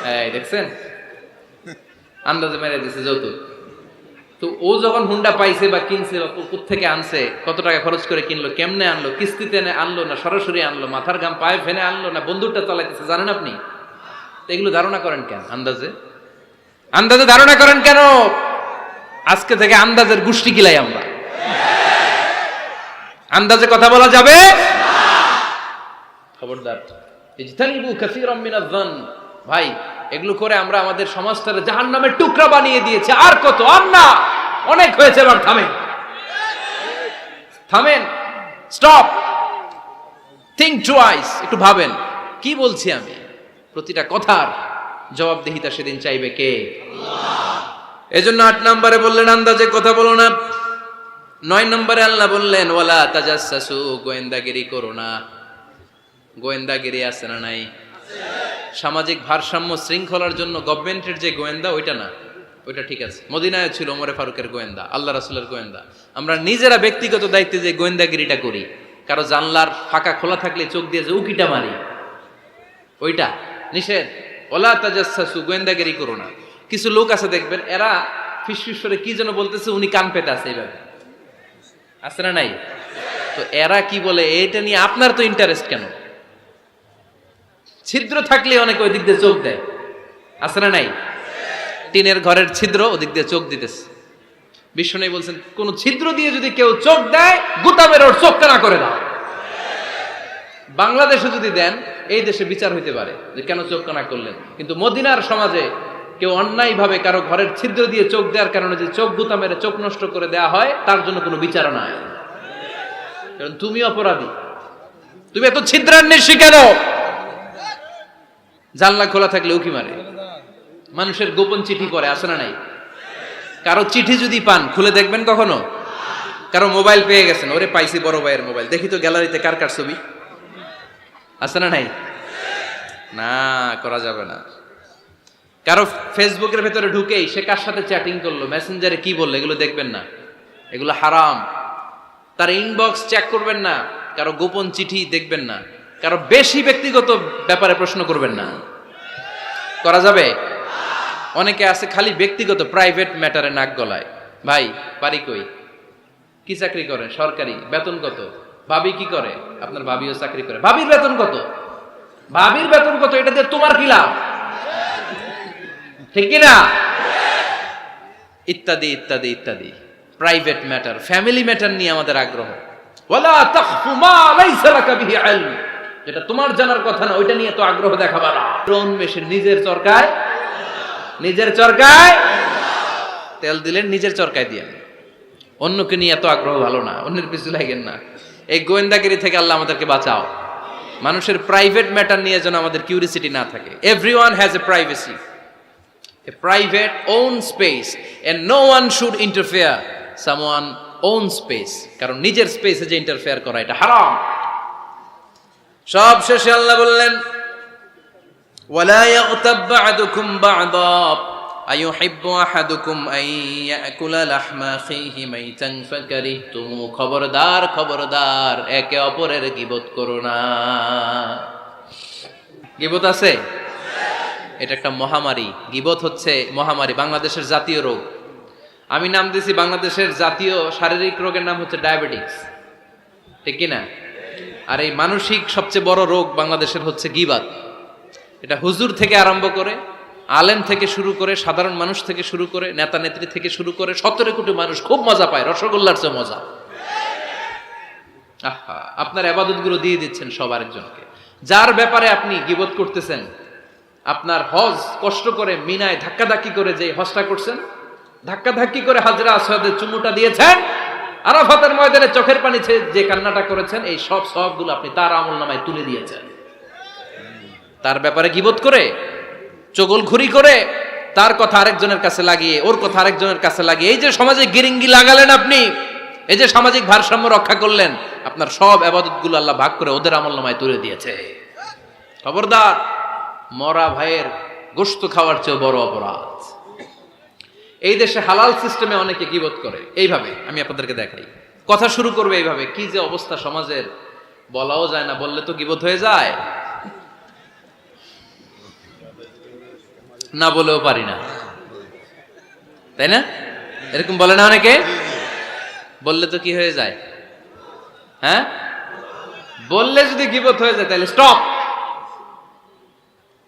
এই দেখছেন, আন্দাজে মেরে দিছে যৌতুক। তো ও যখন হুন্ডা পাইছে বা কিনছে বা কোত্থেকে আনছে, কত টাকা খরচ করে কিনলো, কেমনে আনলো, কিস্তিতে আনলো না সরাসরি আনলো, মাথার ঘাম পায়ে ফেনে আনলো না বন্দুকটা চালাইতেছে, জানেন আপনি? তো এগুলো ধারণা করেন কেন? আন্দাজে ধারণা করেন কেন? আজকে থেকে আন্দাজের গোষ্ঠী কিলাই আমরা। আন্দাজে কথা বলা যাবে, খবরদার। ইজতানিবু কাসীরাম মিনাজ-যান। ভাই, এগুলো করে আমরা আমাদের সমাজটারে জাহান্নামের টুকরা বানিয়ে দিয়েছি। আর কত? আর না, অনেক হয়েছে, এবার থামেন, স্টপ, থিংক টুয়াইস। একটু ভাবেন কি বলছি আমি। প্রতিটা কথার জবাবদিহিতা সেদিন চাইবে কে? আল্লাহ। এজন্য 8 নম্বরে বললেন আন্দাজে কথা বলো না। 9 নম্বরে আল্লাহ বললেন ওয়ালা তাজাসসু, গোয়েন্দাগিরি করো না। গোয়েন্দাগিরি আছে না নাই? সামাজিক ভারসাম্য শৃঙ্খলার জন্য গভর্নমেন্টের যে গোয়েন্দা, ওইটা না, ওইটা ঠিক আছে। মদিনায় ছিল ওমরে ফারুকের গোয়েন্দা, আল্লাহ রাসূলের গোয়েন্দা। আমরা নিজেরা ব্যক্তিগত দায়িত্বে যে গোয়েন্দাগিরিটা করি, কারো জানলার ফাঁকা খোলা থাকলে চোখ দিয়ে যে উকিটা মারি, ওইটা নিষেধ। ওয়ালা তাজাসসু, গোয়েন্দাগিরি করো না। কিছু লোক আছে দেখবেন, এরা ফিসফিস করে কি যেন বলতেছে, উনি কান পেতে আছে, এইভাবে আছে না নাই? তো এরা কি বলে, এটা নিয়ে আপনার তো ইন্টারেস্ট কেন? ছিদ্র থাকলে অনেকে ওই দিক দিয়ে চোখ দেয়, আছে না নাই? টিনের ঘরের ছিদ্র, ওদিক দিয়ে চোখ দিতেছে। বিষ্ণু বলছেন, কোন ছিদ্র দিয়ে যদি কেউ চোখ দেয়, গুতা মেরে ওর চোখ কানা করে দাও। বাংলাদেশে যদি দেন, এই দেশে বিচার হইতে পারে যে কেন চোখ কানা করলেন। কিন্তু মদিনার সমাজে কেউ অন্যায় ভাবে কারো ঘরের ছিদ্র দিয়ে চোখ দেওয়ার কারণে যে চোখ গুতা মেরে চোখ নষ্ট করে দেওয়া হয়, তার জন্য কোনো বিচার নাই। কারণ তুমি অপরাধী, তুমি এত ছিদ্রান্বেষী কেন? জানলা খোলা থাকলে উকি মারে, মানুষের গোপন চিঠি করে, আছে না নাই? কারো চিঠি যদি পান, খুলে দেখবেন কখনো? কারো মোবাইল পেয়ে গেছেন, ওরে পাইছি বড় ভাইয়ের মোবাইল, দেখি তো গ্যালারিতে কার কার ছবি, আছে না নাই? না, করা যাবে না। কারো ফেসবুকের ভেতরে ঢুকেই সে কার সাথে চ্যাটিং করলো, মেসেঞ্জারে কি বললো, এগুলো দেখবেন না, এগুলো হারাম। তার ইনবক্স চেক করবেন না, কারো গোপন চিঠি দেখবেন না, কারো বেশি ব্যক্তিগত ব্যাপারে প্রশ্ন করবেন না। করা যাবে? অনেকে আছে খালি ব্যক্তিগত প্রাইভেট ম্যাটারে নাক গলায়। ভাই, বাড়ি কই, কি চাকরি করে, সরকারি, বেতন কত, ভাবি কি করে, আপনার ভাবিও চাকরি করে, ভাবির বেতন কত, ভাবির বেতন কত, এটা দিয়ে তোমার কি লাভ, ঠিক কিনা? ইত্যাদি ইত্যাদি ইত্যাদি প্রাইভেট ম্যাটার, ফ্যামিলি ম্যাটার নিয়ে আমাদের আগ্রহ। ওয়ালা তাখফু মা লাইসা লাকা বিহি ইলম, যেটা তোমার জানার কথা না, ওইটা নিয়ে তো আগ্রহ দেখাবা না। মেশিন নিজের চরকায় তেল দিলেন, নিজের চরকায় দিয়ে। অন্যকে নিয়ে এত আগ্রহ ভালো না, অন্যের পিছু লাগেন না। এই গোয়েন্দাগিরি থেকে আল্লাহ আমাদেরকে বাঁচাও। মানুষের প্রাইভেট ম্যাটার নিয়ে যেন আমাদের কিউরিসিটি না থাকে। Everyone has a privacy, a private own space, and no one should interfere someone own space, কারণ নিজের স্পেসে যে ইন্টারফেয়ার করা এটা হারাম। সব শেষে আল্লাহ বললেন ওয়ালা ইয়াগতাব বা'দুকুম বা'দা আইয়ুহিব্বু আহাদুকুম আন ইয়াকুলা লাহমা আখিহি মাইতান ফাকারিহতুম, খবরদার একে অপরের গীবত করো না। গীবত আছে, এটা একটা মহামারী। গীবত হচ্ছে মহামারী, বাংলাদেশের জাতীয় রোগ। আমি নাম দিয়েছি বাংলাদেশের জাতীয় শারীরিক রোগের নাম হচ্ছে ডায়াবেটিস, ঠিক কিনা? আর এই মানসিক সবচেয়ে বড় রোগ বাংলাদেশের হচ্ছে গীবাত। এটা হুজুর থেকে আরম্ভ করে, আলেম থেকে শুরু করে, সাধারণ মানুষ থেকে শুরু করে, নেতা নেত্রী থেকে শুরু করে 17 কোটি মানুষ খুব মজা পায়, রসগোল্লার চেয়ে মজা। আহা, আপনার ইবাদতগুলো দিয়ে দিচ্ছেন সব আরেকজনকে। যার ব্যাপারে আপনি গীবত করতেছেন, আপনার হজ কষ্ট করে মিনায় ধাক্কাধাক্কি করে যে হজটা করছেন, ধাক্কাধাক্কি করে হাজরা আসওয়াদের চুমুটা দিয়েছেন, আরাফাতের ময়দানে চোখের পানি যে কান্নাটা করেছেন, এই সব সবগুলো আপনি তার আমলনামায় তুলে দিয়েছেন। তার ব্যাপারে গীবত করে, চগলখুরি করে, তার কথা আরেকজনের কাছে লাগিয়ে, ওর কথা আরেকজনের কাছে লাগিয়ে, এই যে সমাজে গিরিঙ্গি লাগালেন আপনি, এই যে সামাজিক ভারসাম্য রক্ষা করলেন, আপনার সব ইবাদতগুলো আল্লাহ ভাগ করে ওদের আমলনামায় তুলে দিয়েছে। খবরদার, মরা ভাইয়ের গোশত খাওয়ার চেয়ে বড় অপরাধ। এই দেশে হালাল সিস্টেমে অনেকে গীবত করে এইভাবে, আমি আপনাদেরকে দেখাই। কথা শুরু করবে এইভাবে, কি যে অবস্থা সমাজের, বলাও যায় না, বললে তো গীবত হয়ে যায়। না বলেও পারি না, তাই না? এরকম বলে না অনেকে? বললে তো কি হয়ে যায়? হ্যাঁ, বললে যদি গীবত হয়ে যায় তাহলে স্টপ।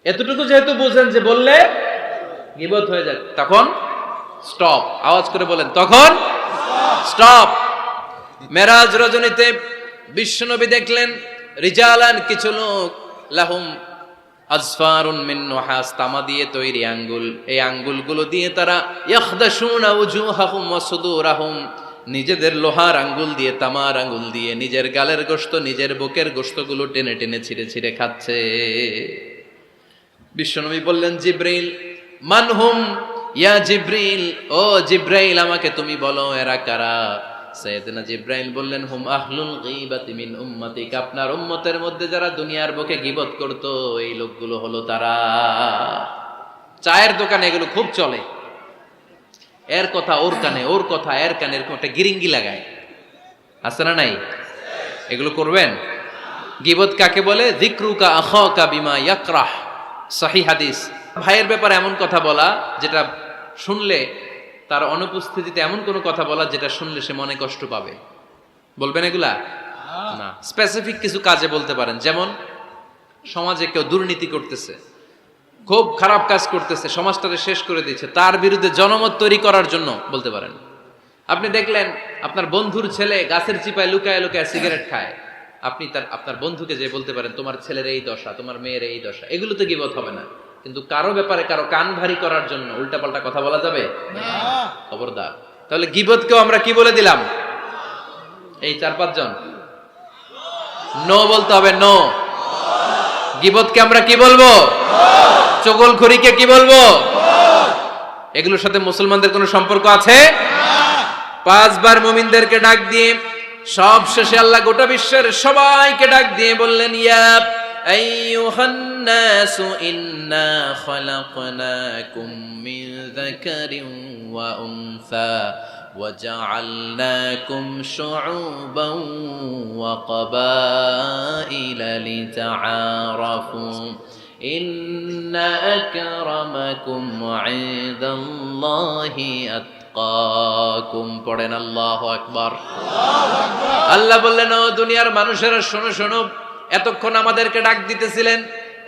এতটুকু যেহেতু বুঝেন যে বললে গীবত হয়ে যায়, তখন স্টপ। আওয়াজ করে বলেন, তখন স্টপ। মেরাজ রজনীতে বিশ্বনবী দেখলেন রিজালান, কিছু লোক, লাহুম আজফারুন মিন নুহাস, তামা দিয়ে তৈরি আঙ্গুল, এই আঙ্গুলগুলো দিয়ে তারা ইয়াখদাশুনা উজুহাহুম ওয়া সুদুরাহুম, নিজেদের লোহার আঙ্গুল দিয়ে, তামার আঙ্গুল দিয়ে নিজের গালের গোশত, নিজের বুকের গোশতগুলো টেনে টেনে ছিঁড়ে ছিঁড়ে খাচ্ছে। বিশ্বনবী বললেন, জিব্রাইল, মানহুম ইয়া জিব্রাইল, ও জিব্রাইল আমাকে তুমি বলো এরা কারা? সাইয়েদনা জিব্রাইল বললেন, হুম আহলুল গীবাতি মিন উম্মতিক, আপনার উম্মতের মধ্যে যারা দুনিয়ার বুকে গীবত করত এই লোকগুলো হলো তারা। চায়ের দোকানে এগুলো খুব চলে, এর কথা ওর কানে, ওর কথা এর কানে, এরকম একটা গিরিঙ্গি লাগায়, আছে না নাই? এগুলো করবেন? গীবত কাকে বলে? যিকরুকা আখাকা বিমা ইয়াকরাহ, সহিহ হাদিস। ভাইয়ের ব্যাপারে এমন কথা বলা যেটা শুনলে, তার অনুপস্থিতিতে এমন কোনো কথা বলা যেটা শুনলে সে মনে কষ্ট পাবে, বলবেন এগুলা? না, স্পেসিফিক কিছু কাজে বলতে পারেন। যেমন সমাজে কেউ দুর্নীতি করতেছে, খুব খারাপ কাজ করতেছে, সমাজটাকে শেষ করে দিচ্ছে, তার বিরুদ্ধে জনমত তৈরি করার জন্য বলতে পারেন। আপনি দেখলেন আপনার বন্ধুর ছেলে গাছের চিপায় লুকায় লুকায় সিগারেট খায়, আপনি আপনার বন্ধুকে যে বলতে পারেন তোমার ছেলের এই দশা, তোমার মেয়ের এই দশা, এগুলো তো গীবত হবে না। কিন্তু কারো ব্যাপারে কারো কান ভারী করার জন্য উল্টাপাল্টা কথা বলা যাবে? খবরদার। তাহলে গীবতকেও আমরা কি বলে দিলাম? এই 4-5 জন নো বলতে হবে, নো। গীবতকে আমরা কি বলবো? চগলখড়িকে কি বলবো? এগুলোর সাথে মুসলমানদের কোনো সম্পর্ক আছে? 5 বার মুমিনদেরকে ডাক দিয়ে সব শেষে আল্লাহ গোটা বিশ্বের সবাইকে ডাক দিয়ে বললেন, ইয়া আইয়ুহান নাসু ইন্না খালাকনাকুম মিন যাকারিন ওয়া উনসা ওয়া জাআলনাকুম শুউবান ওয়া ক্বাবাইলা লিতাআরাফু ইন্না আকরামাকুম ইনদাল্লাহি আতকাকুম। পড়েন আল্লাহু আকবার। আল্লাহ বললেন, ও দুনিয়ার মানুষেরা শোনো শোনো, এতক্ষণ আমাদেরকে ডাক দিতেছিলেন,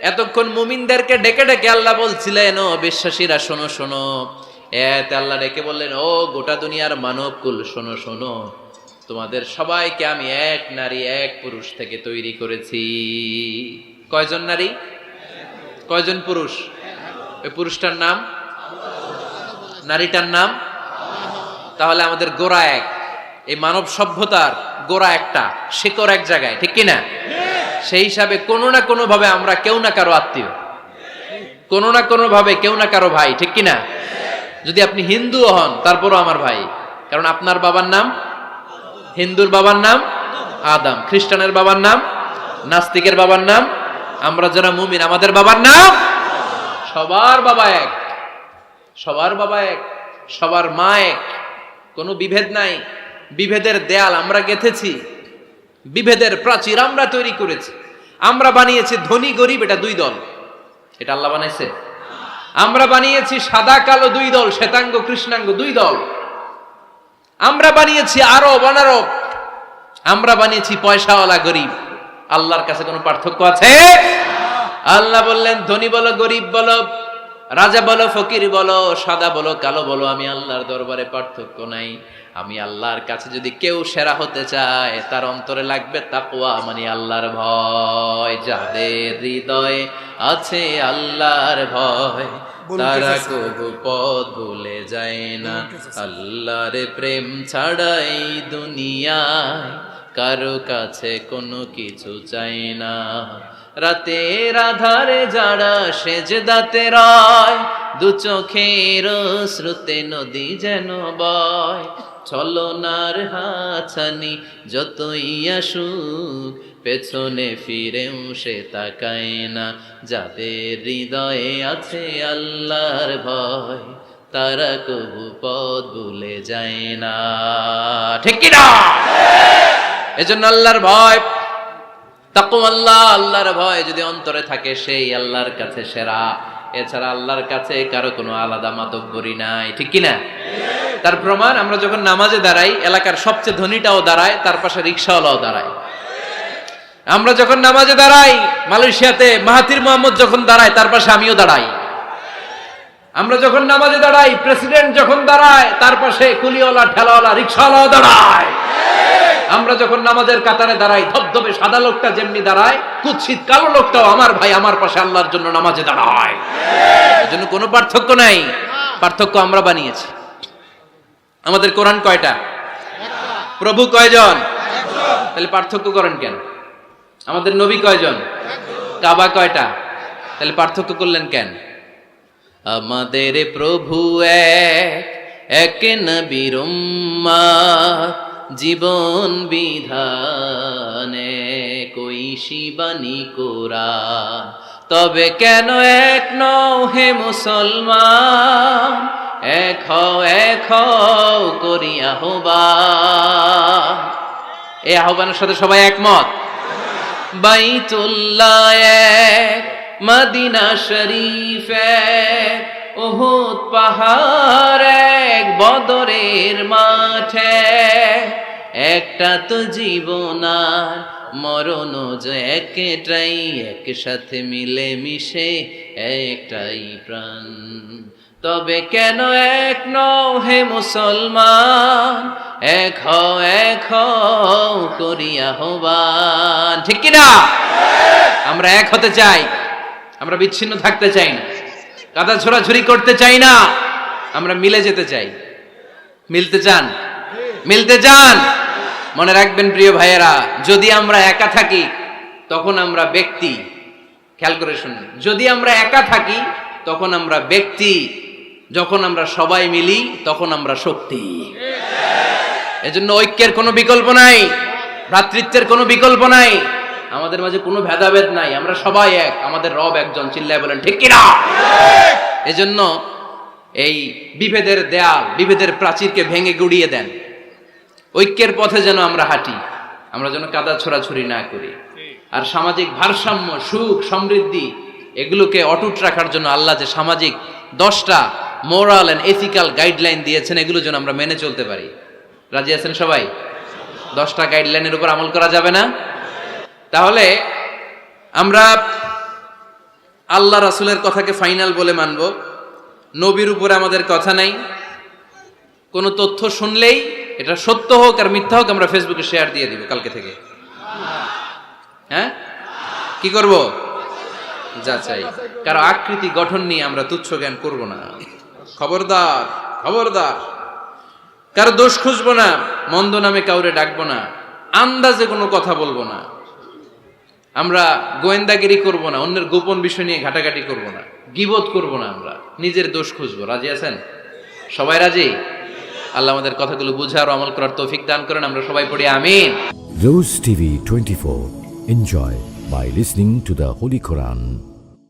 এতক্ষণ মুমিনদেরকে ডেকে ডেকে আল্লাহ বলছিলেন, ও বিশ্বাসীরা শোনো শোনো। এতে আল্লাহ ডেকে বললেন, ও গোটা দুনিয়ার মানবকুল শোনো শোনো, তোমাদের সবাইকে আমি এক নারী এক পুরুষ থেকে তৈরি করেছি। কয়জন নারী, কয়জন পুরুষ? ওই পুরুষটার নাম, নারীটার নাম। তাহলে আমাদের গোড়া এক, এই মানব সভ্যতার গোড়া একটা, শিকড় এক জায়গায়, ঠিক কিনা? সেই হিসাবে কোনো না কোনো ভাবে আমরা কেউ না কারো আত্মীয়, কোনো না কোনো ভাবে কেউ না কারো ভাই, ঠিক কিনা? যদি আপনি হিন্দু হন তারপরও আমার ভাই, কারণ আপনার বাবার নাম, হিন্দুর বাবার নাম আদম, খ্রিস্টানের বাবার নাম, নাস্তিকের বাবার নাম, আমরা যারা মুমিন আমাদের বাবার নাম, সবার বাবা এক, সবার বাবা এক, সবার মা এক, কোনো বিভেদ নাই। বিভেদের দেয়াল আমরা গেঁথেছি, বিভেদের প্রাচীর আমরা তৈরি করেছি, আমরা বানিয়েছি ধনী গরিব এটা 2 দল, এটা আল্লাহ বানাইছে। আমরা বানিয়েছি সাদা কালো 2 দল, শ্বেতাঙ্গ কৃষ্ণাঙ্গ 2 দল। আমরা বানিয়েছি আরব অনারব, আমরা বানিয়েছি পয়সাওয়ালা গরিব। আল্লাহর কাছে কোনো পার্থক্য আছে? আল্লাহ বললেন, ধনী বলো গরিব বলো, রাজা বলো ফকির বলো, সাদা বলো কালো বলো, আমি আল্লাহর দরবারে পার্থক্য নাই। আমি আল্লাহর কাছে যদি কেউ সেরা হতে চায়, তার অন্তরে লাগবে তাকওয়া, মানে আল্লাহর ভয়। যাদের হৃদয়ে আছে আল্লাহর ভয়, তারা কবু পথ ভুলে যায় না। আল্লাহর প্রেম ছাড়া এই দুনিয়ায় কারো কাছে কোনো কিছু চাই না। রাতের আধারে যারা সেজদাতে রয়, 2 চোখের শ্রুতে নদী যেন বয়। ছলনার হাতছানি যতই আসুক, পেছনে ফিরেও সে তাকায় না। যাদের হৃদয়ে আছে আল্লাহর ভয়, তারা কবু পথ ভুলে যায় না, ঠিক কি না? এজন্য আল্লাহর ভয়, তাকওয়াল্লাহ, আল্লাহর ভয় যদি অন্তরে থাকে, সেই আল্লাহর কাছে সেরা। এছাড়া আল্লাহর কাছে কারো কোনো আলাদা মাতব্বরি নাই, ঠিক কিনা? তার প্রমাণ, আমরা যখন নামাজে দাঁড়াই এলাকার সবচেয়ে ধনীটাও দাঁড়ায়, তার পাশে রিক্সাওয়ালাও দাঁড়ায়। আমরা যখন নামাজে দাঁড়াই মালয়েশিয়াতে মাহাথির মোহাম্মদ যখন দাঁড়ায় তার পাশে আমিও দাঁড়াই। আমরা যখন নামাজে দাঁড়াই প্রেসিডেন্ট যখন দাঁড়ায় তার পাশে কুলিওয়ালা, ঠেলাওয়ালা, রিক্সাওয়ালাও দাঁড়ায়। আমরা যখন নামাজের কাতারে দাঁড়াই ধবধবে সাদা লোকটা যেমনি দাঁড়ায়, কুৎসিত কালো লোকটাও আমার ভাই আমার পাশে আল্লাহর জন্য নামাজে দাঁড়ায়। এজন্য কোনো পার্থক্য নাই, পার্থক্য আমরা বানিয়েছি। আমাদের কোরআন কয়টা? প্রভু কয়জন? তাহলে পার্থক্য করেন কেন? আমাদের নবী কয়জন? কাবা কয়টা? তাহলে পার্থক্য করলেন কেন? আমাদের প্রভু এক নবীর উম্মত, জীবন বিধানে কইশি বাণী কোরআন। তবে কেন এক নও হে মুসলমান, এক হও করি আহ্বান। এই আহ্বানের সাথে সবাই একমত। বাইতুল্লাহ এক, মদিনা শরীফ এক, উহুদ পাহাড় এক, বদরের মাঠে একটা তো জীবন আর মরণ যে একটাই, একসাথে মিলে মিশে একটাই প্রাণ। তবে কেন এক নও হে মুসলমান, এক হও করি আহ্বান, ঠিক কিনা? আমরা এক হতে চাই, আমরা বিচ্ছিন্ন থাকতে চাই না, কাদা ছোড়াছুরি করতে চাই না, আমরা মিলে যেতে চাই। মিলতে চান? মিলতে চান? মনে রাখবেন প্রিয় ভাইয়েরা, যদি আমরা একা থাকি তখন আমরা ব্যক্তি। খেয়াল করে শুনুন, যদি আমরা একা থাকি তখন আমরা ব্যক্তি, যখন আমরা সবাই মিলি তখন আমরা শক্তি। এজন্য ঐক্যের কোনো বিকল্প নাই, ভ্রাতৃত্বের কোনো বিকল্প নাই, আমাদের মাঝে কোনো ভেদাভেদ নাই, আমরা সবাই এক, আমাদের রব একজন। চিল্লায় বলেন ঠিক কিনা? এজন্য এই বিভেদের দেয়াল, বিভেদের প্রাচীরকে ভেঙে গুড়িয়ে দেন। ঐক্যের পথে যেন আমরা হাঁটি, আমরা যেন কাদা ছোড়াছুরি না করি। আর সামাজিক ভারসাম্য, সুখ, সমৃদ্ধি এগুলোকে অটুট রাখার জন্য আল্লাহ যে সামাজিক 10টা মোরাল এন্ড এথিক্যাল গাইডলাইন দিয়েছেন, এগুলো যেন আমরা মেনে চলতে পারি। রাজি আছেন সবাই? 10টা গাইডলাইনের উপর আমল করা যাবে না? তাহলে আমরা আল্লাহ রাসূলের কথাকে ফাইনাল বলে মানব, নবীর উপরে আমাদের কথা নাই। কোনো তথ্য শুনলেই এটা সত্য হোক আর মিথ্যা হোক আমরা ফেসবুকে শেয়ার দিয়ে দিব কালকে থেকে। হ্যাঁ, কি করব? যাচাই। কারো আকৃতি গঠন নিয়ে আমরা তুচ্ছ জ্ঞান করব না। খবরদার, খবরদার। কারো দোষ খুঁজবো না, মন্দ নামে কাউরে ডাকবো না, আন্দাজে কোনো কথা বলবো না, আমরা গোয়েন্দাগিরি করব না, অন্যের গোপন বিষয় নিয়ে ঘাটাঘাটি করব না, গীবত করব না, আমরা নিজের দোষ খুঁজবো। রাজি আছেন সবাই? রাজি? আল্লাহ আমাদের কথাগুলো বুঝার ও আমল করার তৌফিক দান করেন। আমরা সবাই পড়ি আমিন। Rose TV 24. Enjoy by listening to the Holy Quran.